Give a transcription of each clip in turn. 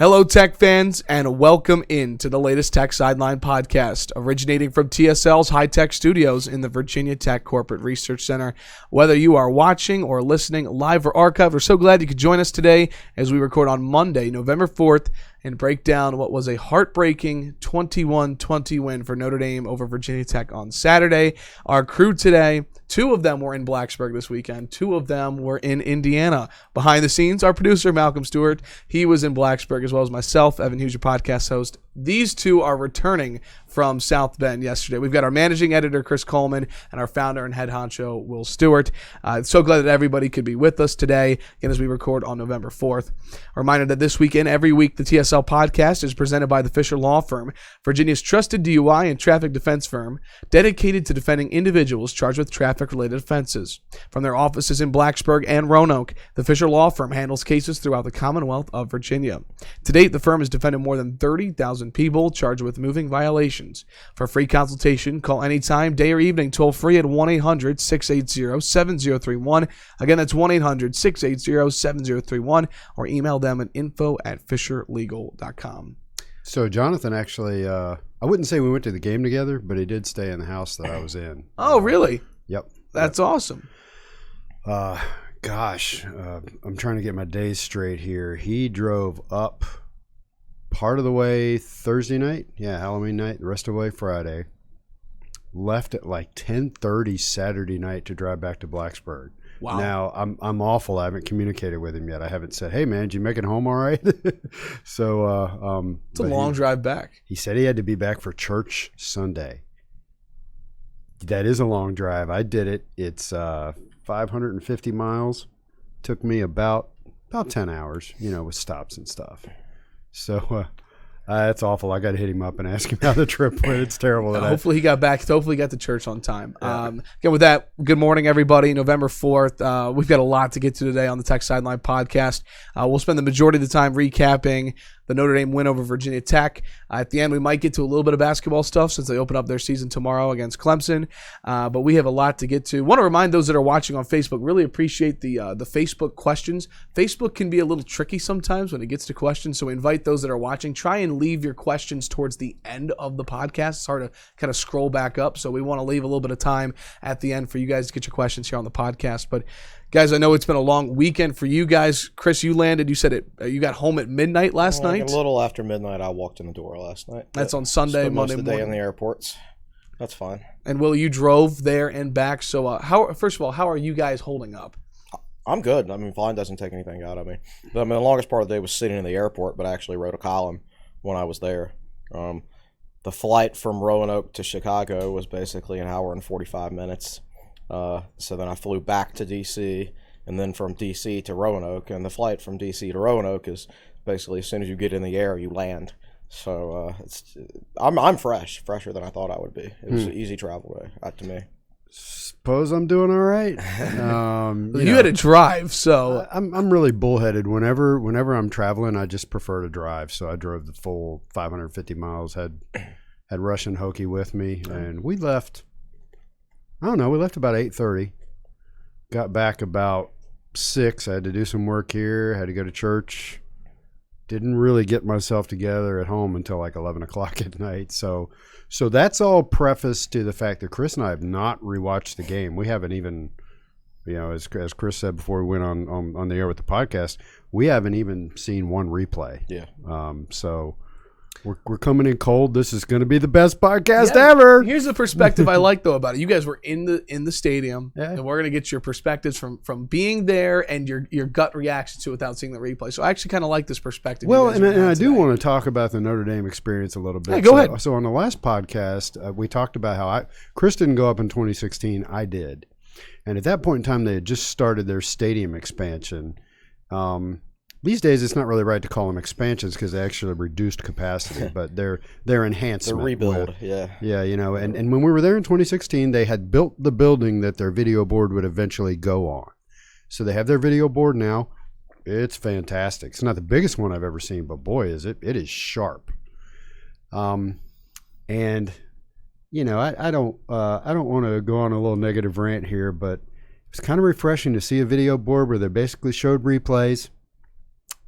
Hello, Tech fans, and welcome into the latest Tech Sideline podcast, originating from TSL's high-tech studios in the Virginia Tech Corporate Research Center. Whether you are watching or listening live or archived, we're so glad you could join us today as we record on Monday, November 4th, and break down what was a heartbreaking 21-20 win for Notre Dame over Virginia Tech on Saturday. Our crew today, two of them were in Blacksburg this weekend. Two of them were in Indiana. Behind the scenes, our producer, Malcolm Stewart. He was in Blacksburg, as well as myself, Evan Hughes, your podcast host. These two are returning from South Bend yesterday. We've got our managing editor, Chris Coleman, and our founder and head honcho, Will Stewart. So glad that everybody could be with us today, again, as we record on November 4th. A reminder that this weekend, every week, the TSL Podcast is presented by the Fisher Law Firm, Virginia's trusted DUI and traffic defense firm, dedicated to defending individuals charged with traffic-related offenses. From their offices in Blacksburg and Roanoke, the Fisher Law Firm handles cases throughout the Commonwealth of Virginia. To date, the firm has defended more than 30,000 people charged with moving violations. For free consultation, call anytime, day or evening, toll free at 1-800-680-7031. Again, that's 1-800-680-7031, or email them at info@fisherlegal.com. So Jonathan actually, I wouldn't say we went to the game together, but he did stay in the house that I was in. Oh, really? Yep. That's awesome. I'm trying to get my days straight here. He drove up part of the way Thursday night. Yeah, Halloween night. The rest of the way Friday. Left at like 10:30 Saturday night to drive back to Blacksburg. Wow. Now, I'm awful. I haven't communicated with him yet. I haven't said, hey, man, did you make it home all right? So it's a long drive back. He said he had to be back for church Sunday. That is a long drive. I did it. It's 550 miles. Took me about 10 hours, with stops and stuff. So that's awful. I got to hit him up and ask him how the trip went. It's terrible. Hopefully he got back. Hopefully he got to church on time. Yeah. Again, with that, good morning, everybody. November 4th. We've got a lot to get to today on the Tech Sideline podcast. We'll spend the majority of the time recapping the Notre Dame win over Virginia Tech. At the end, we might get to a little bit of basketball stuff since they open up their season tomorrow against Clemson. But we have a lot to get to. Want to remind those that are watching on Facebook, really appreciate the Facebook questions. Facebook can be a little tricky sometimes when it gets to questions, so we invite those that are watching, try and leave your questions towards the end of the podcast. It's hard to kind of scroll back up, so we want to leave a little bit of time at the end for you guys to get your questions here on the podcast. But guys, I know it's been a long weekend for you guys. Chris, you landed. You said you got home at midnight last night. A little after midnight, I walked in the door last night. That's on Sunday, Spent Monday most of the day morning. in the airports. That's fine. And Will, you drove there and back. So, first of all, how are you guys holding up? I'm good. I mean, flying doesn't take anything out of me. The longest part of the day was sitting in the airport, but I actually wrote a column when I was there. The flight from Roanoke to Chicago was basically an hour and 45 minutes. So then I flew back to D.C., and then from D.C. to Roanoke. And the flight from D.C. to Roanoke is basically as soon as you get in the air, you land. So I'm fresher than I thought I would be. It was an easy travel day to me. Suppose I'm doing all right. You had to drive, so I'm really bullheaded. Whenever I'm traveling, I just prefer to drive. So I drove the full 550 miles. Had Rush and Hokie with me, and we left. I don't know. We left about 8:30. Got back about 6. I had to do some work here. Had to go to church. Didn't really get myself together at home until like 11 o'clock at night. So that's all prefaced to the fact that Chris and I have not rewatched the game. We haven't even, as Chris said before we went on the air with the podcast, we haven't even seen one replay. Yeah. So we're coming in cold. This is going to be the best podcast ever. Here's the perspective I like though about it. You guys were in the stadium, and we're going to get your perspectives from being there and your gut reaction to it without seeing the replay. So I actually kind of like this perspective. Well, and I do want to talk about the Notre Dame experience a little bit. Yeah, go ahead. So on the last podcast, we talked about how Chris didn't go up in 2016. I did, and at that point in time, they had just started their stadium expansion. These days, it's not really right to call them expansions because they actually reduced capacity, but they're enhancement. The rebuild, yeah. Yeah, and when we were there in 2016, they had built the building that their video board would eventually go on. So they have their video board now. It's fantastic. It's not the biggest one I've ever seen, but boy, is it is sharp. And I don't want to go on a little negative rant here, but it's kind of refreshing to see a video board where they basically showed replays.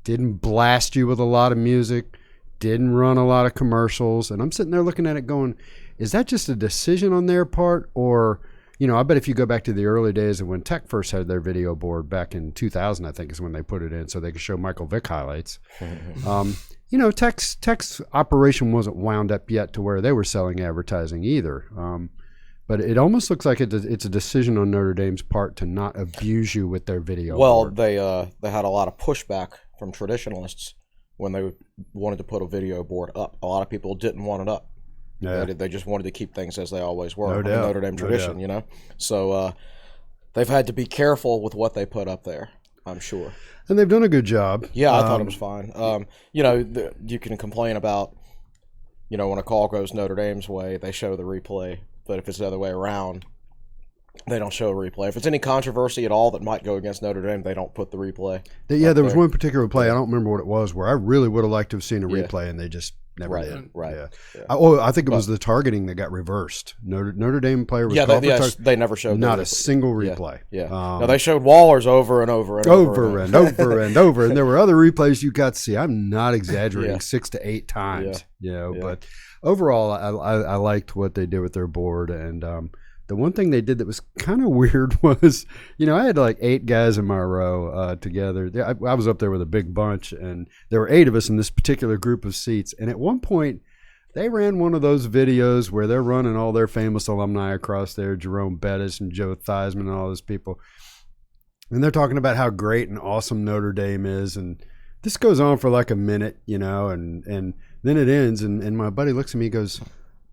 didn't blast you with a lot of music, didn't run a lot of commercials. And I'm sitting there looking at it going, is that just a decision on their part? Or, I bet if you go back to the early days of when Tech first had their video board back in 2000, I think is when they put it in so they could show Michael Vick highlights. Tech's operation wasn't wound up yet to where they were selling advertising either. But it almost looks like it's a decision on Notre Dame's part to not abuse you with their video board. They had a lot of pushback from traditionalists when they wanted to put a video board up. A lot of people didn't want it up. Yeah. They just wanted to keep things as they always were. No doubt. Notre Dame tradition, So they've had to be careful with what they put up there, I'm sure. And they've done a good job. Yeah, I thought it was fine. You can complain about, when a call goes Notre Dame's way, they show the replay. But if it's the other way around, they don't show a replay. If it's any controversy at all that might go against Notre Dame, they don't put the replay. There was one particular play, I don't remember what it was, where I really would have liked to have seen a replay, and they just never did. Right. Yeah. I think it was the targeting that got reversed. Notre Dame player was called for targeting. They never showed not a single replay. Yeah. No, they showed Waller's over and over and over. And there were other replays you got to see. I'm not exaggerating, 6 to 8 times. But overall, I liked what they did with their board. And the one thing they did that was kind of weird was, I had like 8 guys in my row together. I was up there with a big bunch, and there were 8 of us in this particular group of seats. And at one point, they ran one of those videos where they're running all their famous alumni across there, Jerome Bettis and Joe Theismann and all those people. And they're talking about how great and awesome Notre Dame is. And this goes on for like a minute, and then it ends. And my buddy looks at me and goes,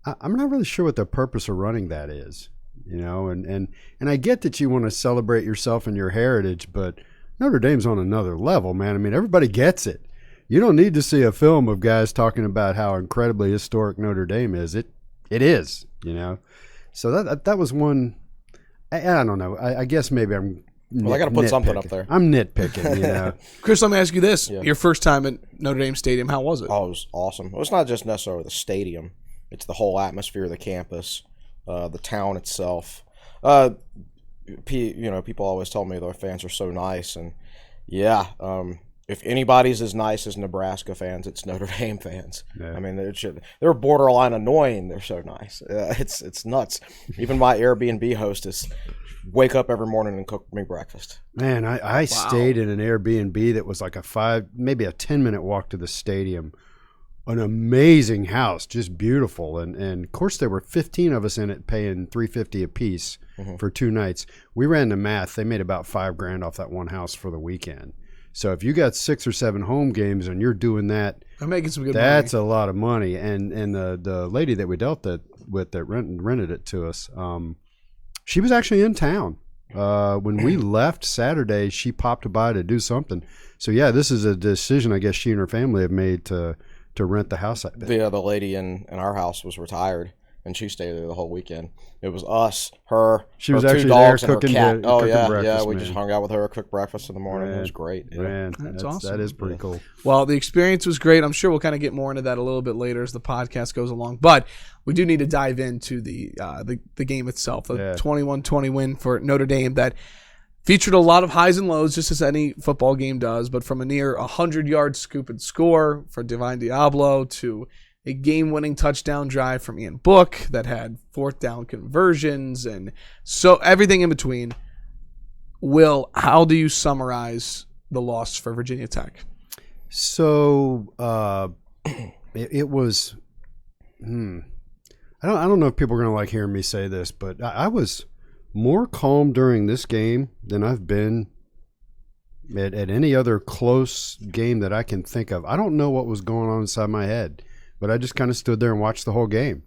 I'm not really sure what the purpose of running that is. And I get that you want to celebrate yourself and your heritage, but Notre Dame's on another level, man. I mean, everybody gets it. You don't need to see a film of guys talking about how incredibly historic Notre Dame is. It is, So that was one. I don't know. I guess maybe I'm. I got to put something up there. I'm nitpicking, Chris, let me ask you this: Your first time at Notre Dame Stadium, how was it? Oh, it was awesome. It was not just necessarily the stadium; it's the whole atmosphere of the campus. The town itself. People always tell me their fans are so nice, and if anybody's as nice as Nebraska fans, it's Notre Dame fans. Yeah. I mean, they're borderline annoying. They're so nice. It's nuts. Even my Airbnb hostess wake up every morning and cook me breakfast. Man, I stayed in an Airbnb that was like maybe a 10-minute walk to the stadium. An amazing house, just beautiful, and of course there were 15 of us in it, paying $350 a piece for 2 nights. We ran the math; they made about $5,000 off that one house for the weekend. So if you got 6 or 7 home games and you're doing that, I'm making some good money. That's a lot of money. And the lady that we dealt with that rented it to us, she was actually in town. When we left Saturday, she popped by to do something. So this is a decision I guess she and her family have made to rent the house. The lady in our house was retired, and she stayed there the whole weekend. It was us, her, she was her actually 2 dogs, there and her cat. cooking breakfast, we just hung out with her, cooked breakfast in the morning. Man, it was great. Man, that's awesome. That is pretty cool. Well, the experience was great. I'm sure we'll kind of get more into that a little bit later as the podcast goes along. But we do need to dive into the game itself, the 21-20 win for Notre Dame that featured a lot of highs and lows, just as any football game does, but from a near 100-yard scoop and score for Divine Diablo to a game-winning touchdown drive from Ian Book that had 4th down conversions and so everything in between. Will, how do you summarize the loss for Virginia Tech? So it was I don't know if people are going to like hearing me say this, but I was more calm during this game than I've been at any other close game that I can think of. I don't know what was going on inside my head, but I just kind of stood there and watched the whole game.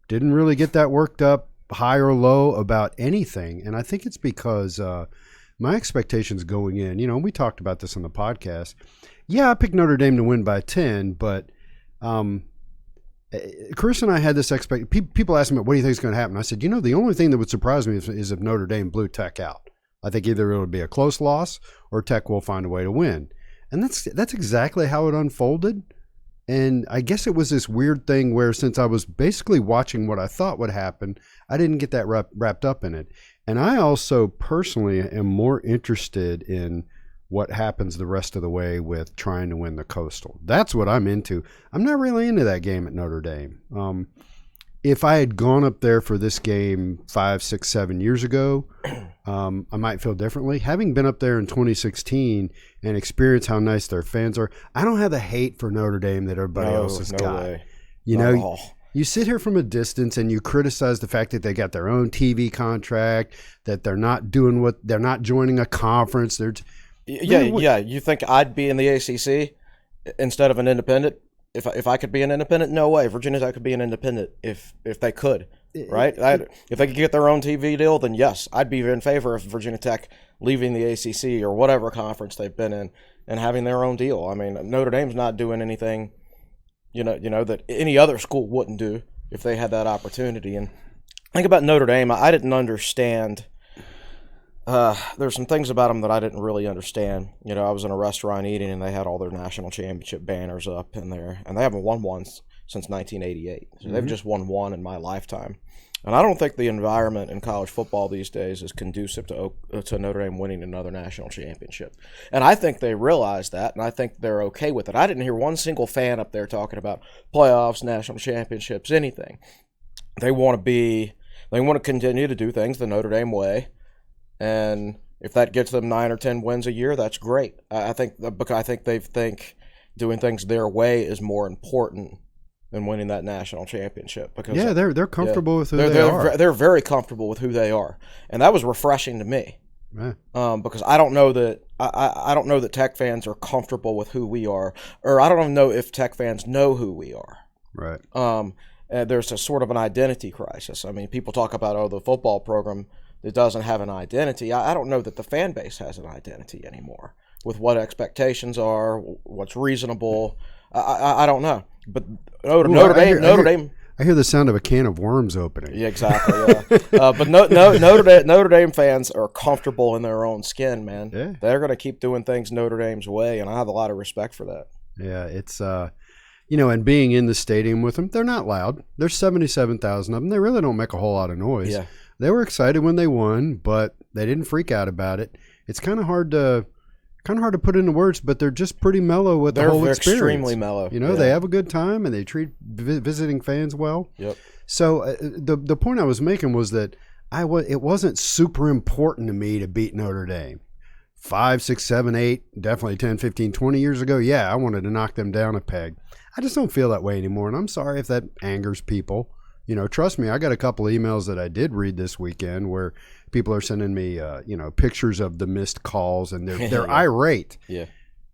Didn't really get that worked up, high or low, about anything. And I think it's because my expectations going in, we talked about this on the podcast. Yeah, I picked Notre Dame to win by 10, but Chris and I had this expectation. People asked me, what do you think is going to happen? I said, the only thing that would surprise me is if Notre Dame blew Tech out. I think either it would be a close loss or Tech will find a way to win. And that's exactly how it unfolded. And I guess it was this weird thing where since I was basically watching what I thought would happen, I didn't get that wrapped up in it. And I also personally am more interested in what happens the rest of the way with trying to win the Coastal. That's what I'm into. I'm not really into that game at Notre Dame. If I had gone up there for this game 5, 6, 7 years ago, I might feel differently. Having been up there in 2016 and experienced how nice their fans are, I don't have the hate for Notre Dame that everybody else has got. Way. You Not at know, all. you sit here from a distance and you criticize the fact that they got their own TV contract, that they're not joining a conference. Yeah. You think I'd be in the ACC instead of an independent? If I could be an independent, no way. Virginia Tech could be an independent if they could, right? If they could get their own TV deal, then yes, I'd be in favor of Virginia Tech leaving the ACC or whatever conference they've been in and having their own deal. I mean, Notre Dame's not doing anything, you know that any other school wouldn't do if they had that opportunity. And think about Notre Dame. I didn't understand. There's some things about them that I didn't really understand. I was in a restaurant eating, and they had all their national championship banners up in there, and they haven't won one since 1988. So they've just won one in my lifetime. And I don't think the environment in college football these days is conducive to Notre Dame winning another national championship. And I think they realize that, and I think they're okay with it. I didn't hear one single fan up there talking about playoffs, national championships, anything. They want to continue to do things the Notre Dame way. And if that gets them 9 or 10 wins a year, that's great. I think they think doing things their way is more important than winning that national championship. Because they're comfortable with who they are. They're very comfortable with who they are, and that was refreshing to me. Yeah. Because I don't know that I don't know that Tech fans are comfortable with who we are, or I don't even know if Tech fans know who we are. Right. There's a sort of an identity crisis. I mean, people talk about the football program that doesn't have an identity. I don't know that the fan base has an identity anymore with what expectations are, what's reasonable. I don't know. But Notre Dame. I hear the sound of a can of worms opening. Yeah, exactly. Yeah. But Notre Dame fans are comfortable in their own skin, man. Yeah. They're going to keep doing things Notre Dame's way, and I have a lot of respect for that. Yeah, it's and being in the stadium with them, they're not loud. There's 77,000 of them. They really don't make a whole lot of noise. Yeah. They were excited when they won, but they didn't freak out about it. It's kind of hard to put into words, but they're just pretty mellow with the whole experience. They're extremely mellow. They have a good time and they treat visiting fans well. Yep. So the point I was making was that it wasn't super important to me to beat Notre Dame. 5, 6, 7, 8, definitely 10, 15, 20 years ago, I wanted to knock them down a peg. I just don't feel that way anymore, and I'm sorry if that angers people. Trust me, I got a couple emails that I did read this weekend where people are sending me, pictures of the missed calls, and they're irate. Yeah.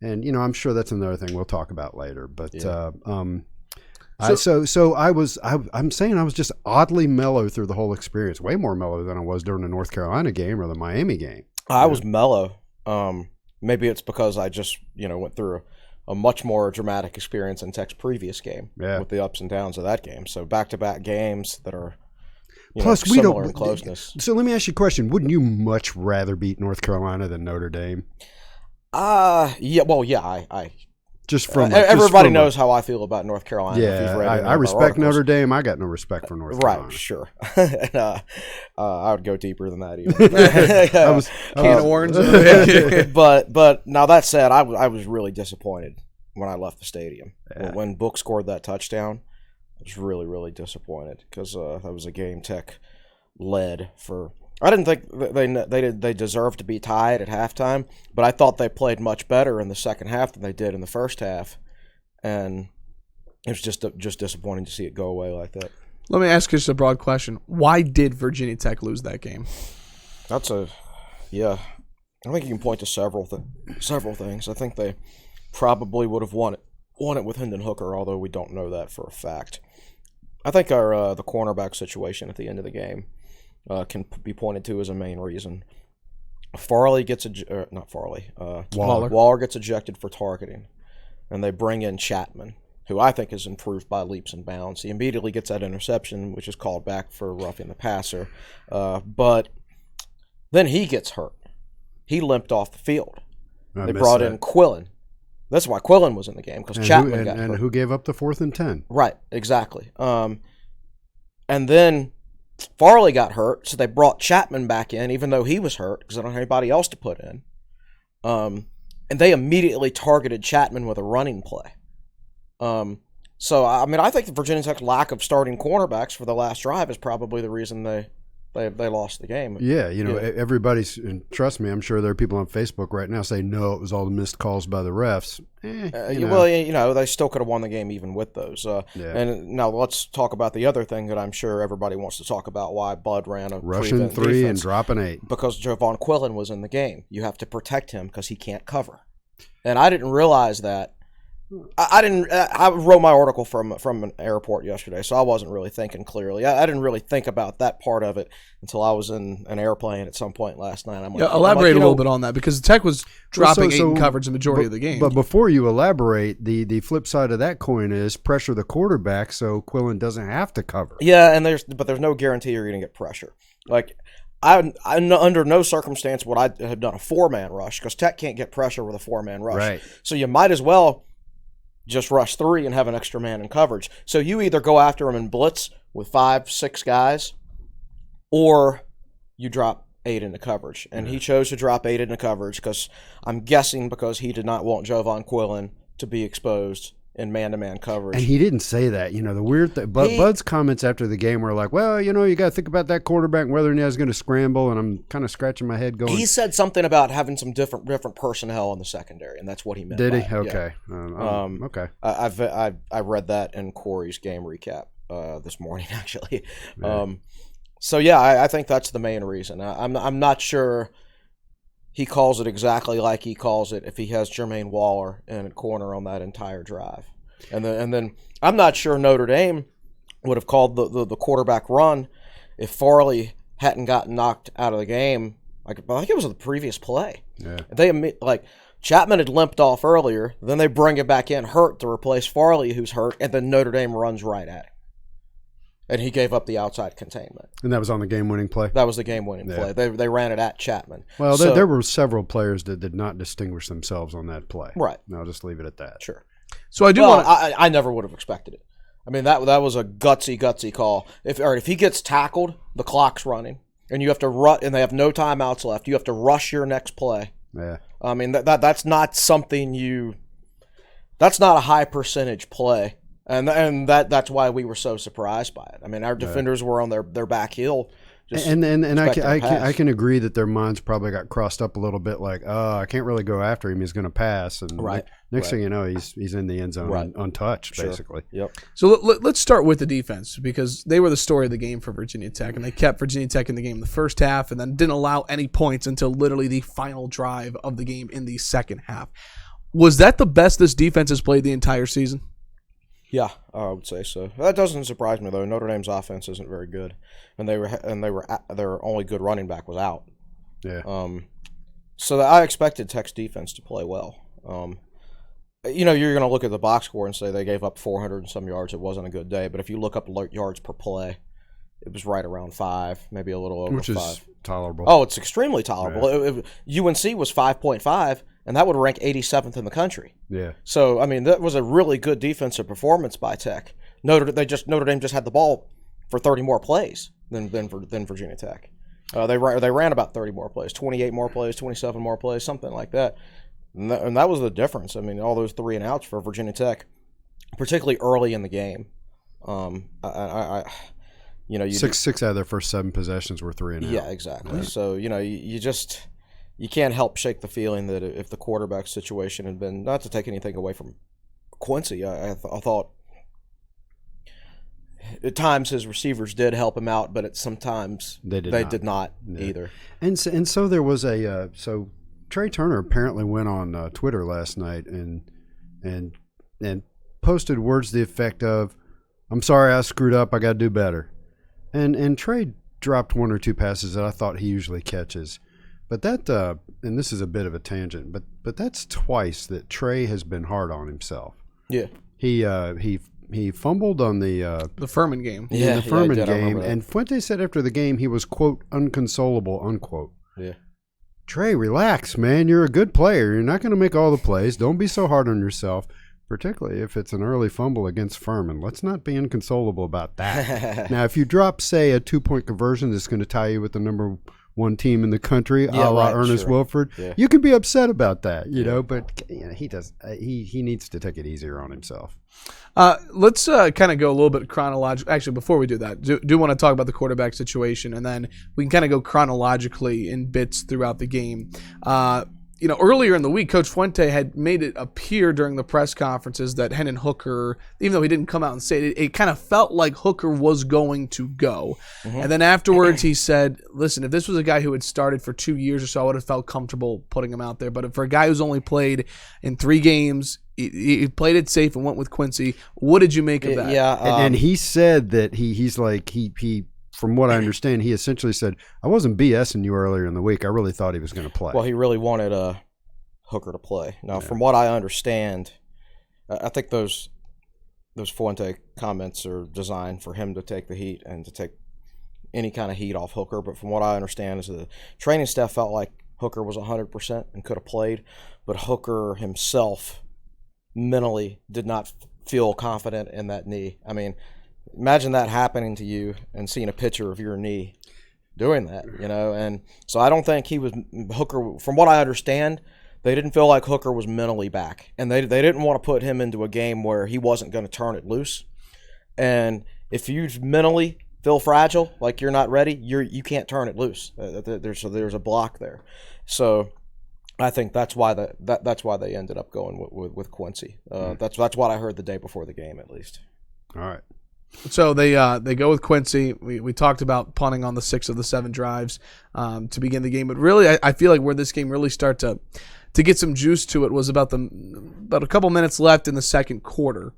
And, I'm sure that's another thing we'll talk about later. But I'm saying I was just oddly mellow through the whole experience, way more mellow than I was during the North Carolina game or the Miami game. I was mellow. Maybe it's because I just, went through a much more dramatic experience in Tech's previous game with the ups and downs of that game. So back-to-back games that are Plus, similar in closeness. So let me ask you a question. Wouldn't you much rather beat North Carolina than Notre Dame? Yeah. Well, yeah, I just from everybody knows how I feel about North Carolina. Yeah, I respect Notre Dame. I got no respect for North Carolina. Right, sure. And, I would go deeper than that even. Can of worms. But now that said, I was really disappointed when I left the stadium. Yeah. When Book scored that touchdown, I was really, really disappointed because that was a game Tech led for. I didn't think they deserved to be tied at halftime, but I thought they played much better in the second half than they did in the first half, and it was just disappointing to see it go away like that. Let me ask you just a broad question. Why did Virginia Tech lose that game? I think you can point to several things. I think they probably would have won it with Hendon Hooker, although we don't know that for a fact. I think the cornerback situation at the end of the game can be pointed to as a main reason. Waller gets ejected for targeting, and they bring in Chapman, who I think has improved by leaps and bounds. He immediately gets that interception, which is called back for roughing the passer, but then he gets hurt. He limped off the field. They brought in Quillen. That's why Quillen was in the game, because Chapman got hurt. And who gave up the 4th and 10? Right, exactly. And then Farley got hurt, so they brought Chapman back in, even though he was hurt, because they don't have anybody else to put in. and they immediately targeted Chapman with a running play. So, I mean, I think the Virginia Tech's lack of starting cornerbacks for the last drive is probably the reason they lost the game. Yeah, everybody's, and trust me, I'm sure there are people on Facebook right now saying, no, it was all the missed calls by the refs. Well, they still could have won the game even with those. And now let's talk about the other thing that I'm sure everybody wants to talk about, why Bud ran a rushing 3 and dropping 8. Because Javon Quillen was in the game. You have to protect him because he can't cover. And I didn't realize that. I wrote my article from an airport yesterday, so I wasn't really thinking clearly. I didn't really think about that part of it until I was in an airplane at some point last night. Elaborate a little bit on that, because Tech was dropping 8 in coverage the majority of the game. But before you elaborate, the flip side of that coin is pressure the quarterback so Quillen doesn't have to cover. Yeah, and there's no guarantee you're going to get pressure. Like, I under no circumstance would I have done a 4-man rush, because Tech can't get pressure with a 4-man rush. Right. So you might as well just rush 3 and have an extra man in coverage. So you either go after him and blitz with 5, 6 guys, or you drop 8 into coverage. And he chose to drop 8 into coverage because I'm guessing because he did not want Javon Quillen to be exposed in man-to-man coverage. And he didn't say that. The weird thing, Bud's comments after the game were like, well, you got to think about that quarterback and whether or not he's going to scramble, and I'm kind of scratching my head going. He said something about having some different personnel in the secondary, and that's what he meant. Did he? It. Okay. Yeah. Okay. I read that in Corey's game recap this morning, actually. Yeah. I think that's the main reason. I'm not sure he calls it exactly like he calls it if he has Jermaine Waller in a corner on that entire drive. And then I'm not sure Notre Dame would have called the quarterback run if Farley hadn't gotten knocked out of the game. I think it was the previous play. Yeah. Chapman had limped off earlier, then they bring him back in hurt to replace Farley, who's hurt, and then Notre Dame runs right at him. And he gave up the outside containment. And that was on the game-winning play? That was the game-winning play. They ran it at Chapman. Well, there were several players that did not distinguish themselves on that play. Right. And I'll just leave it at that. Sure. So I do want to... I never would have expected it. I mean, that was a gutsy call. If he gets tackled, the clock's running, and you have to run, and they have no timeouts left. You have to rush your next play. Yeah. I mean, that's not something that's not a high percentage play. And that's why we were so surprised by it. I mean, our defenders were on their back heel. And I can agree that their minds probably got crossed up a little bit, like, I can't really go after him. He's going to pass. And next thing you know, he's in the end zone untouched, basically. Yep. So let's start with the defense, because they were the story of the game for Virginia Tech, and they kept Virginia Tech in the game the first half and then didn't allow any points until literally the final drive of the game in the second half. Was that the best this defense has played the entire season? Yeah, I would say so. That doesn't surprise me, though. Notre Dame's offense isn't very good, and their only good running back was out. Yeah. So I expected Tech's defense to play well. You're going to look at the box score and say they gave up 400 and some yards. It wasn't a good day, but if you look up yards per play, it was right around 5, maybe a little over 5. Which is tolerable. Oh, it's extremely tolerable. Yeah. UNC was 5.5. And that would rank 87th in the country. Yeah. So, I mean, that was a really good defensive performance by Tech. Notre Dame just had the ball for 30 more plays than Virginia Tech. They ran about 30 more plays, 28 more plays, 27 more plays, something like that. And that was the difference. I mean, all those 3 and outs for Virginia Tech, particularly early in the game. Six out of their first 7 possessions were 3 and out. Yeah, exactly. Right. So, you can't help shake the feeling that if the quarterback situation had been, not to take anything away from Quincy, I thought at times his receivers did help him out, but sometimes they did not either. And so there was so Trey Turner apparently went on Twitter last night and posted words to the effect of, "I'm sorry I screwed up, I got to do better." And Trey dropped 1 or 2 passes that I thought he usually catches. But that, and this is a bit of a tangent, but that's twice that Trey has been hard on himself. Yeah. He fumbled on the Furman game. Yeah, the Furman game, and Fuente said after the game he was, quote, unconsolable, unquote. Yeah. Trey, relax, man. You're a good player. You're not going to make all the plays. Don't be so hard on yourself, particularly if it's an early fumble against Furman. Let's not be inconsolable about that. Now, if you drop, say, a 2-point conversion that's going to tie you with the number one team in the country, Yeah, a la right, Ernest sure. Wilford. Yeah. You can be upset about that, but he does. He needs to take it easier on himself. Let's kind of go a little bit chronological. Actually, before we do that, do want to talk about the quarterback situation, and then we can kind of go chronologically in bits throughout the game. Earlier in the week, Coach Fuente had made it appear during the press conferences that Hendon Hooker, even though he didn't come out and say it, it kind of felt like Hooker was going to go. Mm-hmm. And then afterwards he said, listen, if this was a guy who had started for 2 years or so, I would have felt comfortable putting him out there. But for a guy who's only played in 3 games, he played it safe and went with Quincy. What did you make of that? Yeah, and he said that he's like he from what I understand, he essentially said, I wasn't BSing you earlier in the week. I really thought he was going to play. Well, he really wanted Hooker to play. Now, from what I understand, I think those Fuente comments are designed for him to take the heat and to take any kind of heat off Hooker. But from what I understand is the training staff felt like Hooker was 100% and could have played, but Hooker himself mentally did not feel confident in that knee. I mean, imagine that happening to you and seeing a picture of your knee doing that, and so I don't think Hooker, from what I understand, they didn't feel like Hooker was mentally back, and they didn't want to put him into a game where he wasn't going to turn it loose. And if you mentally feel fragile, like you're not ready, you can't turn it loose. There's a block there. So I think that's why that's why they ended up going with Quincy. That's what I heard the day before the game, at least. All right. So they go with Quincy. We talked about punting on the 6 of the 7 drives to begin the game, but really I feel like where this game really started to get some juice to it was about a couple minutes left in the second quarter,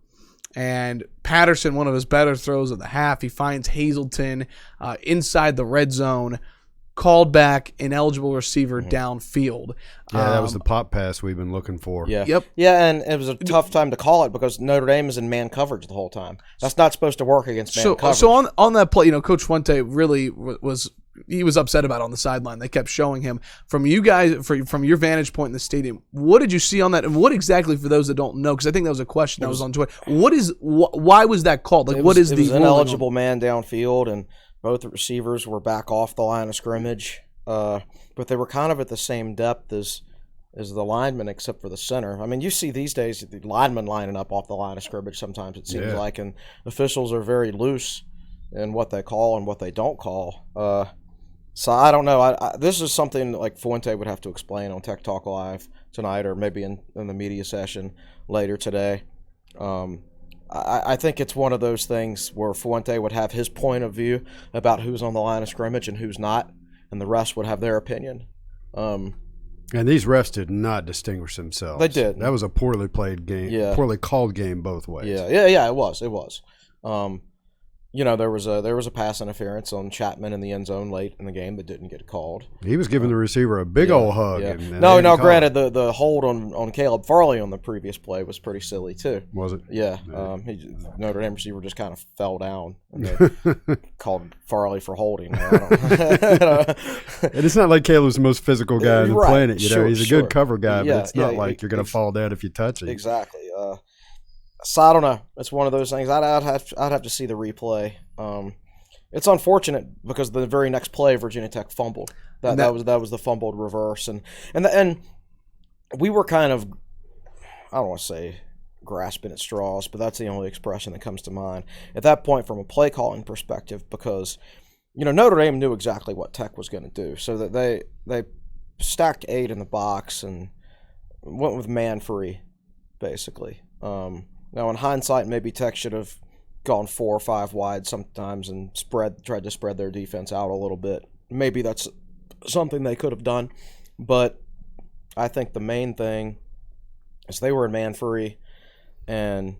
and Patterson, one of his better throws of the half, he finds Hazelton inside the red zone, called back, ineligible receiver downfield. Yeah, that was the pop pass we've been looking for. Yeah. Yep. Yeah, and it was a tough time to call it because Notre Dame is in man coverage the whole time. That's not supposed to work against man coverage. So on that play, Coach Fuente really was upset about it on the sideline. They kept showing him. From you guys, from your vantage point in the stadium, what did you see on that? And what exactly, for those that don't know, because I think that was a question that was on Twitter, why was that called? Like, what is the... It was an ineligible man downfield, and both the receivers were back off the line of scrimmage, but they were kind of at the same depth as the linemen, except for the center. I mean, you see these days the linemen lining up off the line of scrimmage sometimes, it seems like, and officials are very loose in what they call and what they don't call. So I don't know. This is something like Fuente would have to explain on Tech Talk Live tonight, or maybe in the media session later today. I think it's one of those things where Fuente would have his point of view about who's on the line of scrimmage and who's not, and the rest would have their opinion. And these refs did not distinguish themselves. They did. That was a poorly played game, poorly called game both ways. Yeah, it was. There was a pass interference on Chapman in the end zone late in the game that didn't get called. He was giving the receiver a big old hug. Yeah. And No, granted, the hold on Caleb Farley on the previous play was pretty silly too. Was it? Yeah. Notre Dame receiver just kind of fell down, and they called Farley for holding. And it's not like Caleb's the most physical guy on the planet. He's a good cover guy, but it's not like you're going to fall down if you touch him. Exactly. So I don't know. It's one of those things. I'd have to see the replay. It's unfortunate because the very next play Virginia Tech fumbled. That was the fumbled reverse, and we were kind of, I don't want to say grasping at straws, but that's the only expression that comes to mind at that point from a play calling perspective, because Notre Dame knew exactly what Tech was going to do, so that they stacked 8 in the box and went with man free, basically. Now, in hindsight, maybe Tech should have gone 4 or 5 wide sometimes and tried to spread their defense out a little bit. Maybe that's something they could have done. But I think the main thing is they were in man free, and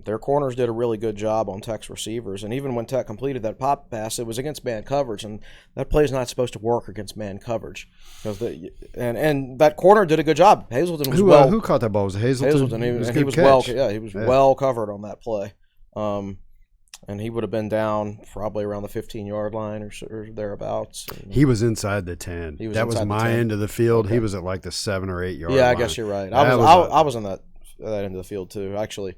their corners did a really good job on Tech's receivers. And even when Tech completed that pop pass, it was against man coverage, and that play is not supposed to work against man coverage. And that corner did a good job. Hazelton was who caught that ball? Was it Hazelton? He was well covered on that play. And he would have been down probably around the 15-yard line or thereabouts. He was inside the 10. That was my end of the field. Okay. He was at like the 7 or 8 yard line. Yeah, I guess you're right. I was on that end of the field too. Actually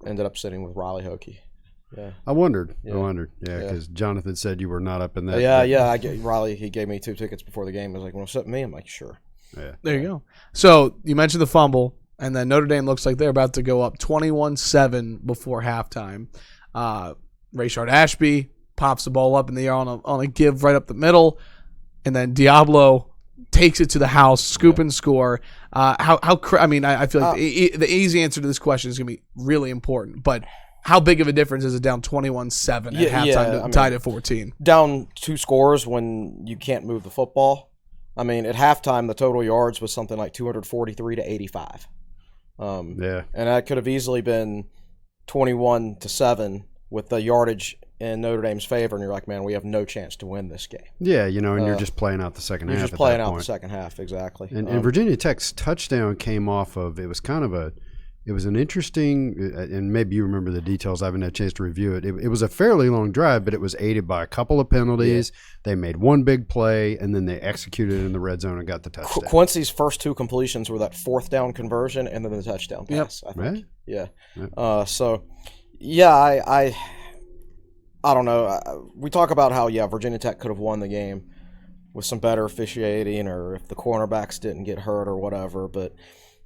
ended up sitting with Riley Hokie. Yeah. I wondered. Yeah. Yeah, because Jonathan said you were not up in that. Riley, he gave me 2 tickets before the game. I was like, "Want to sit with me?" I'm like, "Sure." Yeah. There you go. So you mentioned the fumble, and then Notre Dame looks like they're about to go up 21-7 before halftime. Rayshard Ashby pops the ball up in the air on a give right up the middle, and then Diablo takes it to the house, scoop and score. I feel like the easy answer to this question is going to be really important, but how big of a difference is it down 21-7 at halftime, tied at 14? Down 2 scores when you can't move the football. I mean, at halftime, the total yards was something like 243 to 85. And that could have easily been 21-7 with the yardage in Notre Dame's favor, and you're like, man, we have no chance to win this game. Yeah, and you're just playing out the second half. You're just playing out the second half, exactly. And Virginia Tech's touchdown came off of, it was an interesting, and maybe you remember the details, I haven't had a chance to review it. It was a fairly long drive, but it was aided by a couple of penalties. Yeah. They made one big play, and then they executed in the red zone and got the touchdown. Quincy's first 2 completions were that 4th down conversion and then the touchdown pass, I think. Right? Yeah. I don't know. We talk about how, Virginia Tech could have won the game with some better officiating or if the cornerbacks didn't get hurt or whatever, but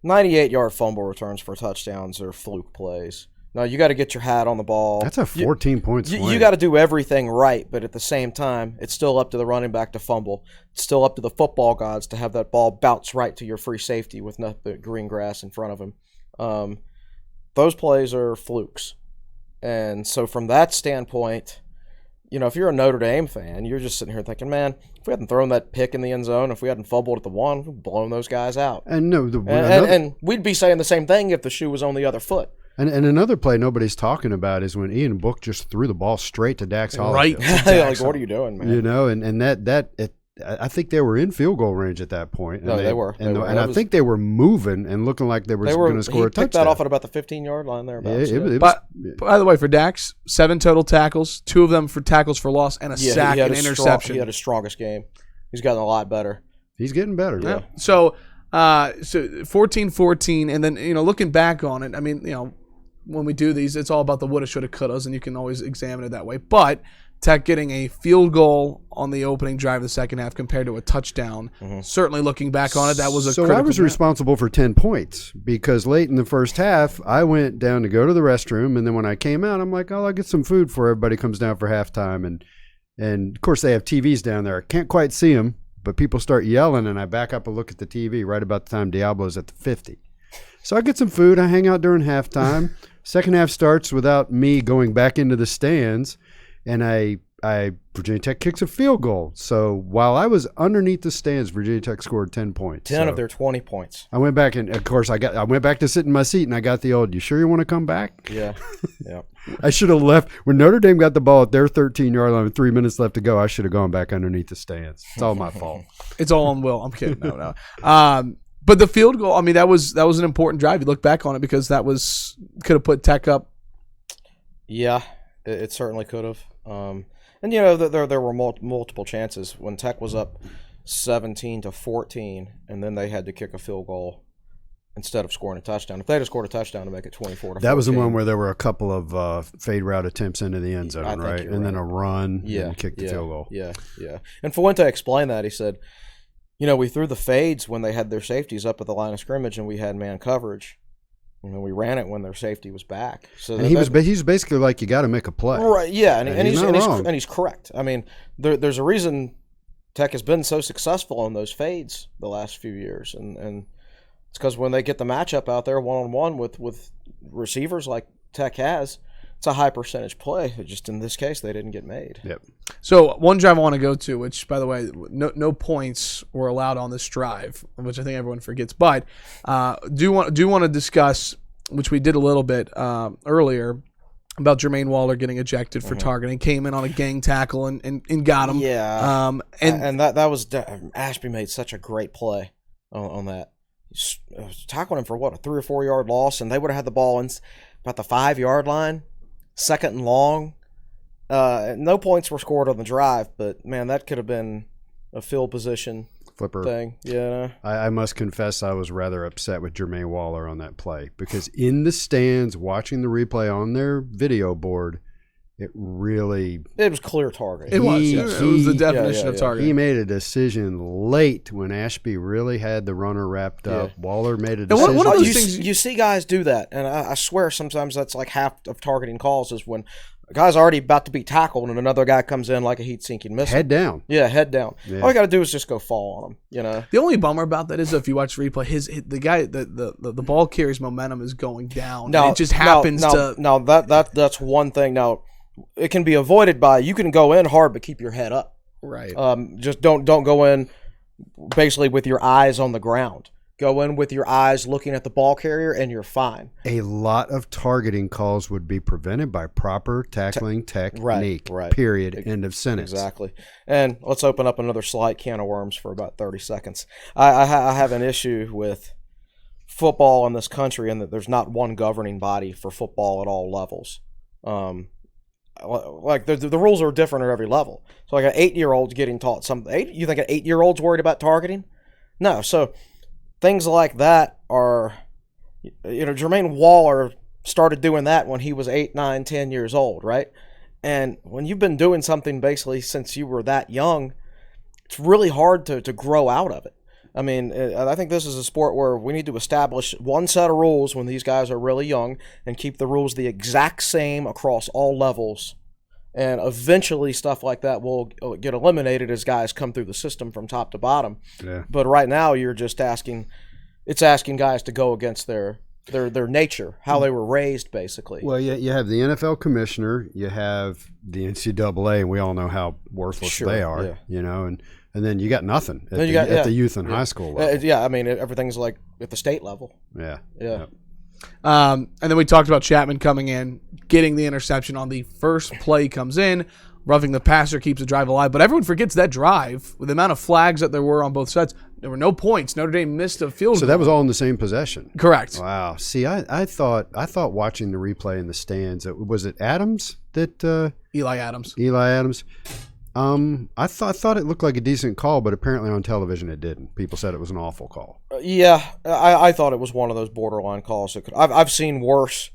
98-yard fumble returns for touchdowns are fluke plays. Now, you got to get your hat on the ball. That's a 14-point swing. You got to do everything right, but at the same time, it's still up to the running back to fumble. It's still up to the football gods to have that ball bounce right to your free safety with nothing but green grass in front of him. Those plays are flukes. And so from that standpoint, if you're a Notre Dame fan, you're just sitting here thinking, man, if we hadn't thrown that pick in the end zone, if we hadn't fumbled at the 1, we'd blown those guys out. And and we'd be saying the same thing if the shoe was on the other foot. And another play nobody's talking about is when Ian Book just threw the ball straight to Dax Hollifield. Right. Like, what are you doing, man? And I think they were in field goal range at that point. And they were. I think they were moving and looking like they were going to score a touchdown. He picked that off at about the 15-yard line there. By the way, for Dax, 7 total tackles, 2 of them for tackles for loss, and a sack and interception. He had his strongest game. He's gotten a lot better. He's getting better. Yeah. So 14-14, and then looking back on it, I mean, when we do these, it's all about the woulda, shoulda, couldas, and you can always examine it that way. But Tech getting a field goal on the opening drive of the second half compared to a touchdown. Mm-hmm. Certainly looking back on it, that was a critical. So I was responsible for 10 points because late in the first half, I went down to go to the restroom, and then when I came out, I'm like, I'll get some food before everybody comes down for halftime. And of course, they have TVs down there. I can't quite see them, but people start yelling, and I back up and look at the TV right about the time Diablo's at the 50. So I get some food. I hang out during halftime. Second half starts without me going back into the stands. And Virginia Tech kicks a field goal. So while I was underneath the stands, Virginia Tech scored 10 points. 10 of their 20 points. I went back, and of course I went back to sit in my seat, and I got the old, you sure you want to come back? Yeah. I should have left. When Notre Dame got the ball at their 13-yard line with 3 minutes left to go, I should have gone back underneath the stands. It's all my fault. It's all on Will. I'm kidding. No. But the field goal, I mean, that was an important drive. You look back on it because could have put Tech up. Yeah, it certainly could have. And there were multiple chances when Tech was up 17-14, and then they had to kick a field goal instead of scoring a touchdown. If they had scored a touchdown to make it 24-14. That was the one where there were a couple of fade route attempts into the end zone, right? And then a run and kick the field goal. Yeah. And Fuente explained that. He said, we threw the fades when they had their safeties up at the line of scrimmage and we had man coverage. We ran it when their safety was back. So and he was basically like, you got to make a play. Right, yeah, and he's correct. I mean, there's a reason Tech has been so successful on those fades the last few years, and it's because when they get the matchup out there one-on-one with receivers like Tech has, it's a high percentage play. Just in this case, they didn't get made. Yep. So one drive I want to go to, which, by the way, no points were allowed on this drive, which I think everyone forgets. But do want to discuss, which we did a little bit earlier, about Jermaine Waller getting ejected for targeting. Came in on a gang tackle and got him. Yeah. And that was Ashby made such a great play on that. Tackling him for a 3 or 4 yard loss, and they would have had the ball in about the 5-yard line. Second and long. No points were scored on the drive, but, man, that could have been a field position flipper thing. Yeah. I must confess I was rather upset with Jermaine Waller on that play because in the stands watching the replay on their video board, it really. It was clear target. It was. Yeah. It was the definition of target. He made a decision late when Ashby really had the runner wrapped up. Waller made a decision. One of those things you see guys do that, and I swear sometimes that's like half of targeting calls is when a guy's already about to be tackled and another guy comes in like a heat-sinking missile. Head down. Yeah, head down. Yeah. All you got to do is just go fall on him. You know. The only bummer about that is if you watch replay, the guy the ball carrier's momentum is going down. Now it just happens to. Now that's one thing. Now it can be avoided by you can go in hard but keep your head up. Right. Just don't go in basically with your eyes on the ground. Go in with your eyes looking at the ball carrier, and you're fine. A lot of targeting calls would be prevented by proper tackling technique. Right. Period. End of sentence. Exactly. And let's open up another slight can of worms for about 30 seconds. I have an issue with football in this country, and that there's not one governing body for football at all levels. Like the rules are different at every level. So like an 8-year-old's getting taught something. You think an 8-year-old's worried about targeting? No. So things like that are, Jermaine Waller started doing that when he was 8, 9, 10 years old, right? And when you've been doing something basically since you were that young, it's really hard to grow out of it. I mean, I think this is a sport where we need to establish one set of rules when these guys are really young and keep the rules the exact same across all levels. And eventually stuff like that will get eliminated as guys come through the system from top to bottom. Yeah. But right now you're just asking guys to go against their nature, how they were raised, basically. Well, you have the NFL commissioner, you have the NCAA, and we all know how worthless they are, and then you got nothing at the youth and high school level. I mean, everything's like at the state level. Yeah. Yeah. And then we talked about Chapman coming in, getting the interception on the first play, comes in, roughing the passer, keeps the drive alive. But everyone forgets that drive, with the amount of flags that there were on both sides, there were no points. Notre Dame missed a field goal. So that was all in the same possession. Correct. Wow. See, I thought watching the replay in the stands, was it Adams that Eli Adams. I thought it looked like a decent call, but apparently on television it didn't. People said it was an awful call. I thought it was one of those borderline calls. I've seen worse,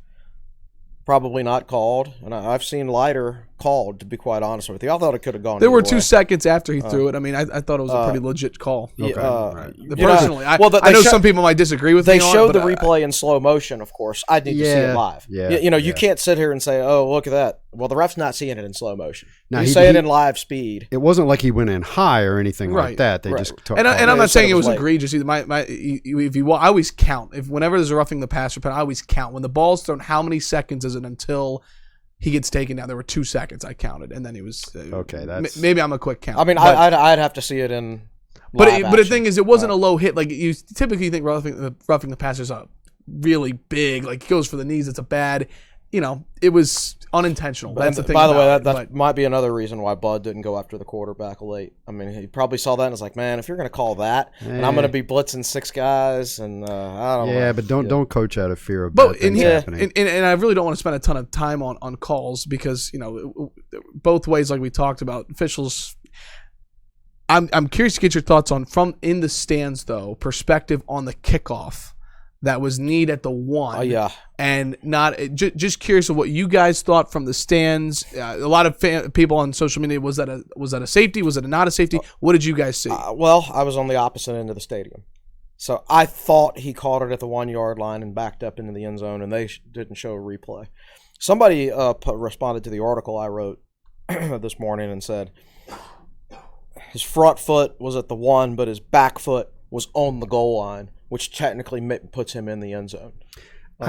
probably not called, and I've seen lighter called, to be quite honest with you. I thought it could have gone There were either 2 way. seconds after he threw it. I mean, I thought it was a pretty legit call. Okay. Right. Personally, I know some people might disagree with me. They showed the replay in slow motion, of course. I need to see it live. Yeah. You can't sit here and say, "Oh, look at that." Well, the ref's not seeing it in slow motion. Now, You say it in live speed. It wasn't like he went in high or anything like that. They just and I'm not saying it was late. egregious either. I always count. Whenever there's a roughing the passer penalty, I always count. When the ball's thrown, how many seconds is it until he gets taken down? There were 2 seconds I counted, and then he was okay. That's maybe I'm a quick count. I mean, I'd have to see it in. But the thing is, it wasn't a low hit. Like you typically think roughing the passer's a really big, like goes for the knees. It's a bad, it was unintentional. That's the thing. By the way, that might be another reason why Bud didn't go after the quarterback late. I mean, he probably saw that and was like, "Man, if you're going to call that, and I'm going to be blitzing 6 guys, and I don't know." Yeah, but don't coach out of fear of bad things happening. And I really don't want to spend a ton of time on calls because both ways, like we talked about, officials. I'm curious to get your thoughts on from in the stands though perspective on the kickoff. That was need at the 1. Oh, yeah. And not just curious of what you guys thought from the stands. A lot of people on social media, was that a safety? Was it not a safety? What did you guys see? Well, I was on the opposite end of the stadium. So I thought he caught it at the 1-yard line and backed up into the end zone, and they didn't show a replay. Somebody responded to the article I wrote this morning and said his front foot was at the 1, but his back foot was on the goal line, which technically puts him in the end zone. You'd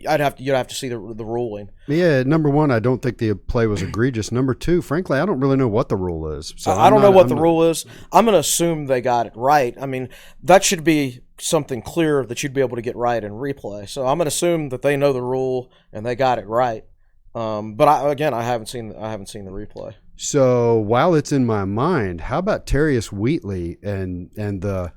have to see the ruling. Yeah, number 1, I don't think the play was egregious. Number 2, frankly, I don't really know what the rule is. So I don't know what the rule is. I'm going to assume they got it right. I mean, that should be something clear that you'd be able to get right in replay. So I'm going to assume that they know the rule and they got it right. But I haven't seen the replay. So while it's in my mind, how about Tereus Wheatley and the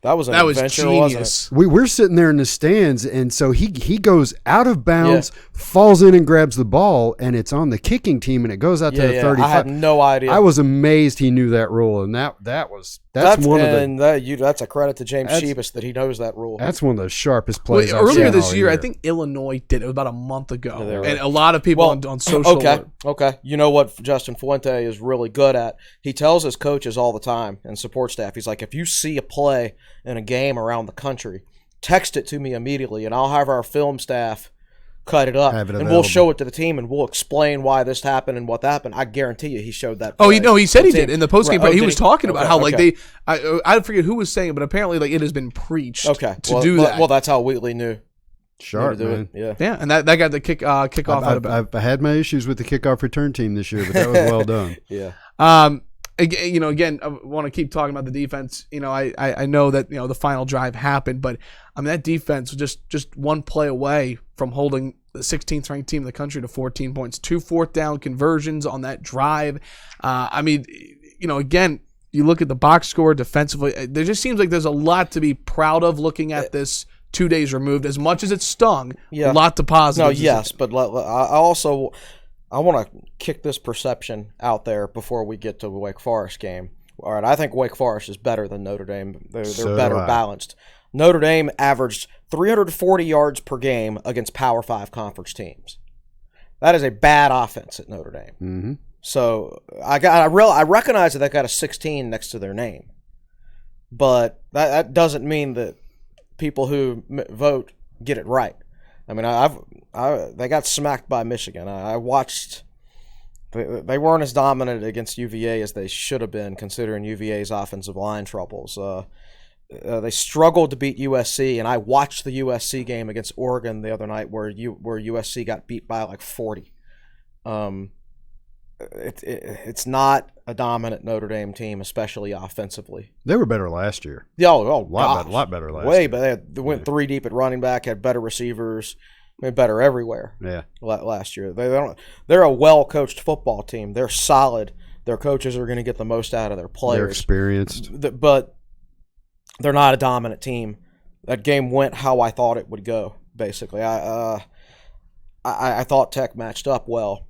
That was an adventure, genius. We're sitting there in the stands, and so he goes out of bounds, falls in and grabs the ball, and it's on the kicking team, and it goes out to the 35. I had no idea. I was amazed he knew that rule, and that's a credit to James Shebus that he knows that rule. That's one of the sharpest plays. Earlier this year, I think Illinois did it. It was about a month ago, and a lot of people on social. Okay. You know what Justin Fuente is really good at? He tells his coaches all the time and support staff. He's like, if you see a play in a game around the country, text it to me immediately, and I'll have our film staff cut it up, and we'll show it to the team, and we'll explain why this happened and what happened. I guarantee you he showed that play. He said he did in the postgame. He was talking about how I forget who was saying it, but apparently like it has been preached to do that. Well, that's how Wheatley knew. Sharp, man. Yeah, and that got the kickoff. I've had my issues with the kickoff return team this year, but that was well done. Yeah. Again, I want to keep talking about the defense. I know that the final drive happened, but that defense was just one play away from holding the 16th ranked team in the country to 14 points, 2 fourth down conversions on that drive. Again, you look at the box score defensively. There just seems like there's a lot to be proud of looking at this 2 days removed. As much as it stung, a lot to positives. No, yes, but I want to kick this perception out there before we get to the Wake Forest game. All right, I think Wake Forest is better than Notre Dame. They're better balanced. Notre Dame averaged 340 yards per game against Power 5 conference teams. That is a bad offense at Notre Dame. Mm-hmm. So I recognize that they got a 16 next to their name, but that doesn't mean that people who vote get it right. I mean, they got smacked by Michigan. I watched. They weren't as dominant against UVA as they should have been, considering UVA's offensive line troubles. They struggled to beat USC, and I watched the USC game against Oregon the other night, where USC got beat by like 40. It's not a dominant Notre Dame team, especially offensively. They were better last year. Yeah, a lot better last year. Way better. They went 3 deep at running back, had better receivers, made better everywhere. Yeah, last year they're a well-coached football team. They're solid. Their coaches are going to get the most out of their players. They're experienced, but they're not a dominant team. That game went how I thought it would go. Basically, I thought Tech matched up well.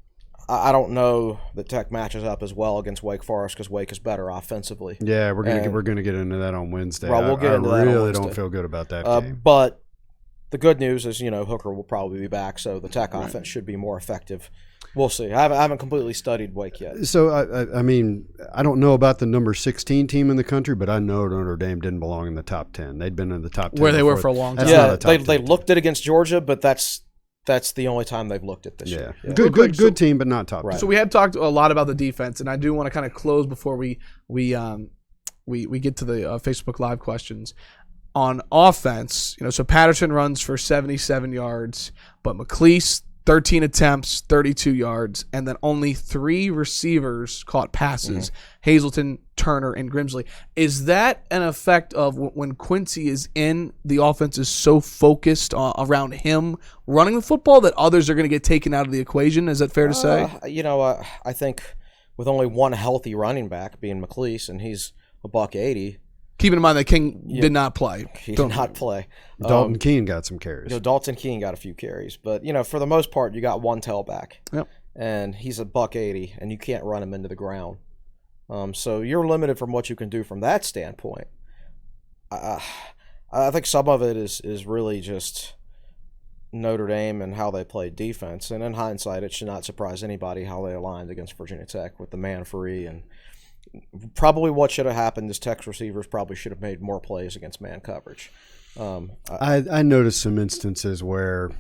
I don't know that Tech matches up as well against Wake Forest because Wake is better offensively. Yeah, we're gonna get into that on Wednesday. Right, we'll get into that on Wednesday. I really don't feel good about that game. But the good news is, Hooker will probably be back, so the Tech offense should be more effective. We'll see. I haven't completely studied Wake yet. So I don't know about the number 16 team in the country, but I know Notre Dame didn't belong in the top 10. They'd been in the top 10 where they were for a long time. Yeah, they looked at against Georgia, but that's the only time they've looked at this year. Yeah. Good team, but not top 10. So we have talked a lot about the defense, and I do want to kind of close before we get to the Facebook Live questions. On offense, so Patterson runs for 77 yards, but McLeese 13 attempts, 32 yards, and then only 3 receivers caught passes, Hazelton, Turner, and Grimsley. Is that an effect of when Quincy is in, the offense is so focused around him running the football that others are going to get taken out of the equation? Is that fair to say? I think with only one healthy running back, being McLeese, and he's $180. Keeping in mind that King did not play. He did not play. Dalton Keene got some carries. Dalton Keene got a few carries. But, for the most part, you got one tailback. Yep. And he's $180, and you can't run him into the ground. So you're limited from what you can do from that standpoint. I think some of it is really just Notre Dame and how they played defense. And in hindsight, it should not surprise anybody how they aligned against Virginia Tech with the man free. And probably what should have happened is Tech's receivers probably should have made more plays against man coverage. I noticed some instances where,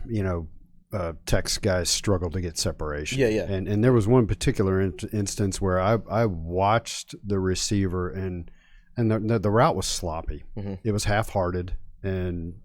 Tech's guys struggled to get separation. Yeah. And there was one particular instance where I watched the receiver and the route was sloppy. Mm-hmm. It was half-hearted, and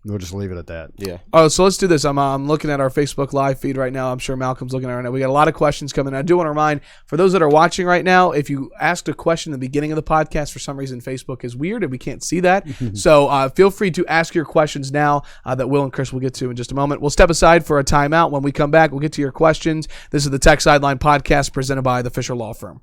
we'll just leave it at that. Yeah. Oh, so let's do this. I'm looking at our Facebook Live feed right now. I'm sure Malcolm's looking at it right now. We got a lot of questions coming. I do want to remind, for those that are watching right now, if you asked a question at the beginning of the podcast, for some reason Facebook is weird and we can't see that. So feel free to ask your questions now that Will and Chris will get to in just a moment. We'll step aside for a timeout. When we come back, we'll get to your questions. This is the Tech Sideline Podcast presented by the Fisher Law Firm.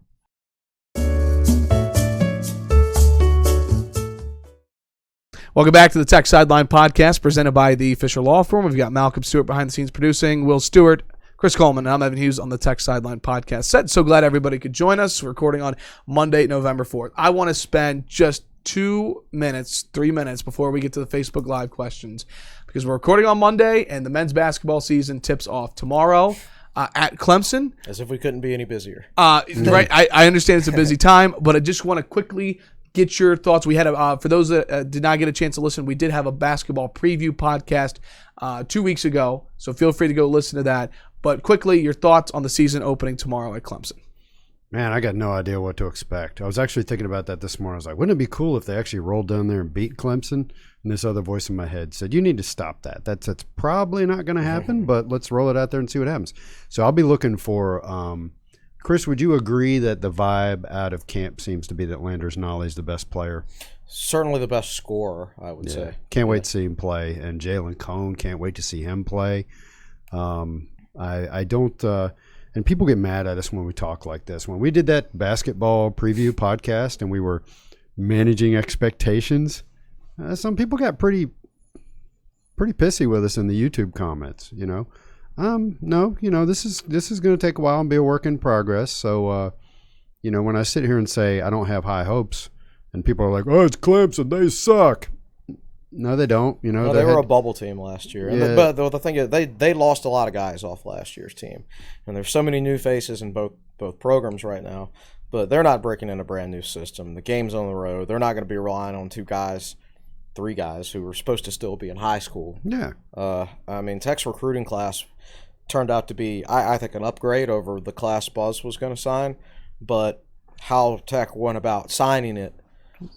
Welcome back to the Tech Sideline Podcast presented by the Fisher Law Firm. We've got Malcolm Stewart behind the scenes producing, Will Stewart, Chris Coleman, and I'm Evan Hughes on the Tech Sideline Podcast set. So glad everybody could join us. We're recording on Monday, November 4th. I want to spend just 3 minutes before we get to the Facebook Live questions because we're recording on Monday and the men's basketball season tips off tomorrow at Clemson. As if we couldn't be any busier. Right. I understand it's a busy time, but I just want to quickly get your thoughts. We had for those that did not get a chance to listen, we did have a basketball preview podcast 2 weeks ago, so feel free to go listen to that. But quickly, your thoughts on the season opening tomorrow at Clemson. Man, I got no idea what to expect. I was actually thinking about that this morning. I was like, wouldn't it be cool if they actually rolled down there and beat Clemson? And this other voice in my head said, you need to stop that. That's probably not going to happen, but let's roll it out there and see what happens. So I'll be looking for Chris, would you agree that the vibe out of camp seems to be that Landers Nolley's the best player? Certainly the best scorer, I would say. Can't wait to see him play. And Jalen Cone, can't wait to see him play. I don't and people get mad at us when we talk like this. When we did that basketball preview podcast and we were managing expectations, some people got pretty pissy with us in the YouTube comments, you know. No, you know, this is going to take a while and be a work in progress. So, you know, when I sit here and say I don't have high hopes and people are like, oh, it's Clemson, they suck. No, they don't. You know, well, they were a bubble team last year. Yeah. But the thing is, they lost a lot of guys off last year's team. And there's so many new faces in both programs right now. But they're not breaking in a brand new system. The game's on the road. They're not going to be relying on 3 guys who were supposed to still be in high school. Yeah. I mean, Tech's recruiting class turned out to be, I think, an upgrade over the class Buzz was going to sign. But how Tech went about signing it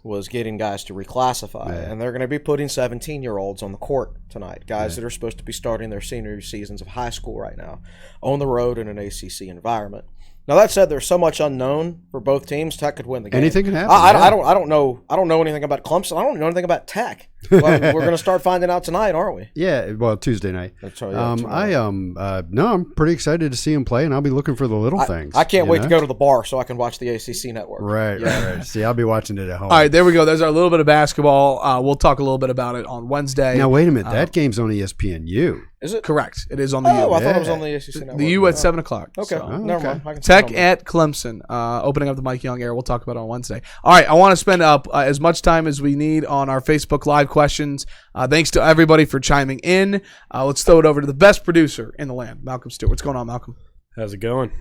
was getting guys to reclassify. Yeah. And they're going to be putting 17-year-olds on the court tonight, guys that are supposed to be starting their senior seasons of high school right now, on the road in an ACC environment. Now, that said, there's so much unknown for both teams. Tech could win the game. Anything can happen. I don't know anything about Clemson. I don't know anything about Tech. Well, we're going to start finding out tonight, aren't we? Yeah, well, Tuesday night. That's right, yeah, I'm pretty excited to see him play, and I'll be looking for the little things. I can't wait to go to the bar so I can watch the ACC network. Right. See, I'll be watching it at home. All right, there we go. There's our little bit of basketball. We'll talk a little bit about it on Wednesday. Now, wait a minute. That game's on ESPNU. Is it? Correct. It is on the U. Oh, I thought it was on the ACC network. The U at 7 o'clock. Okay. So. Never mind. I can Tech at Clemson, opening up the Mike Young era. We'll talk about it on Wednesday. All right, I want to spend up as much time as we need on our Facebook Live questions. Thanks to everybody for chiming in. Let's throw it over to the best producer in the land, Malcolm Stewart. What's going on, Malcolm? How's it going?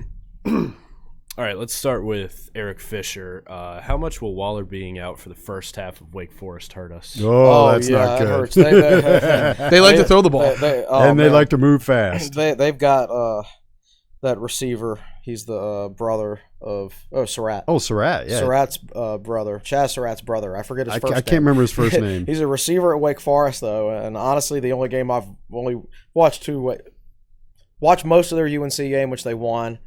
All right, let's start with Eric Fisher. How much will Waller being out for the first half of Wake Forest hurt us? Oh, that's not good. It hurts. They like to throw the ball. They like to move fast. They've got that receiver. He's the brother of Surratt. Oh, Surratt, yeah. Surratt's brother. Chaz Surratt's brother. I forget his first name. I can't remember his first name. He's a receiver at Wake Forest, though, and honestly, the only game I've only watched most of their UNC game, which they won,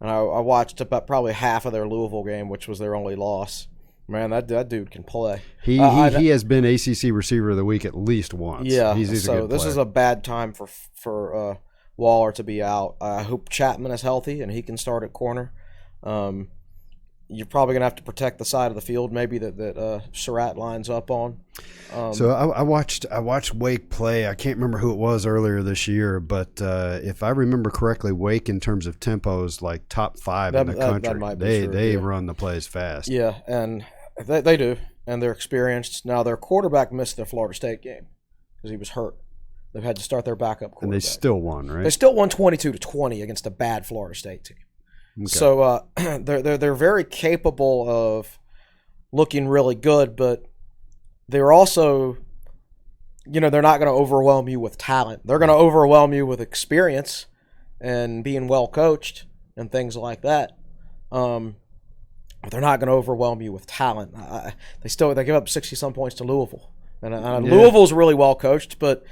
and I watched about probably half of their Louisville game, which was their only loss. Man, that dude can play. He has been ACC Receiver of the Week at least once. Yeah, he's a good this player. is a bad time for Waller to be out. I hope Chapman is healthy and he can start at corner. You're probably going to have to protect the side of the field maybe that Surratt lines up on. So I watched Wake play. I can't remember who it was earlier this year, but if I remember correctly, Wake in terms of tempo is like top 5 in the country. That might be true, They run the plays fast. Yeah, and they do, and they're experienced. Now, their quarterback missed their Florida State game because he was hurt. They've had to start their backup quarterback. And they still won, right? They still won 22-20 against a bad Florida State team. Okay. So they're very capable of looking really good, but they're also, they're not going to overwhelm you with talent. They're going to overwhelm you with experience and being well coached and things like that. But they're not going to overwhelm you with talent. They give up 60-some points to Louisville, and Louisville's really well coached, but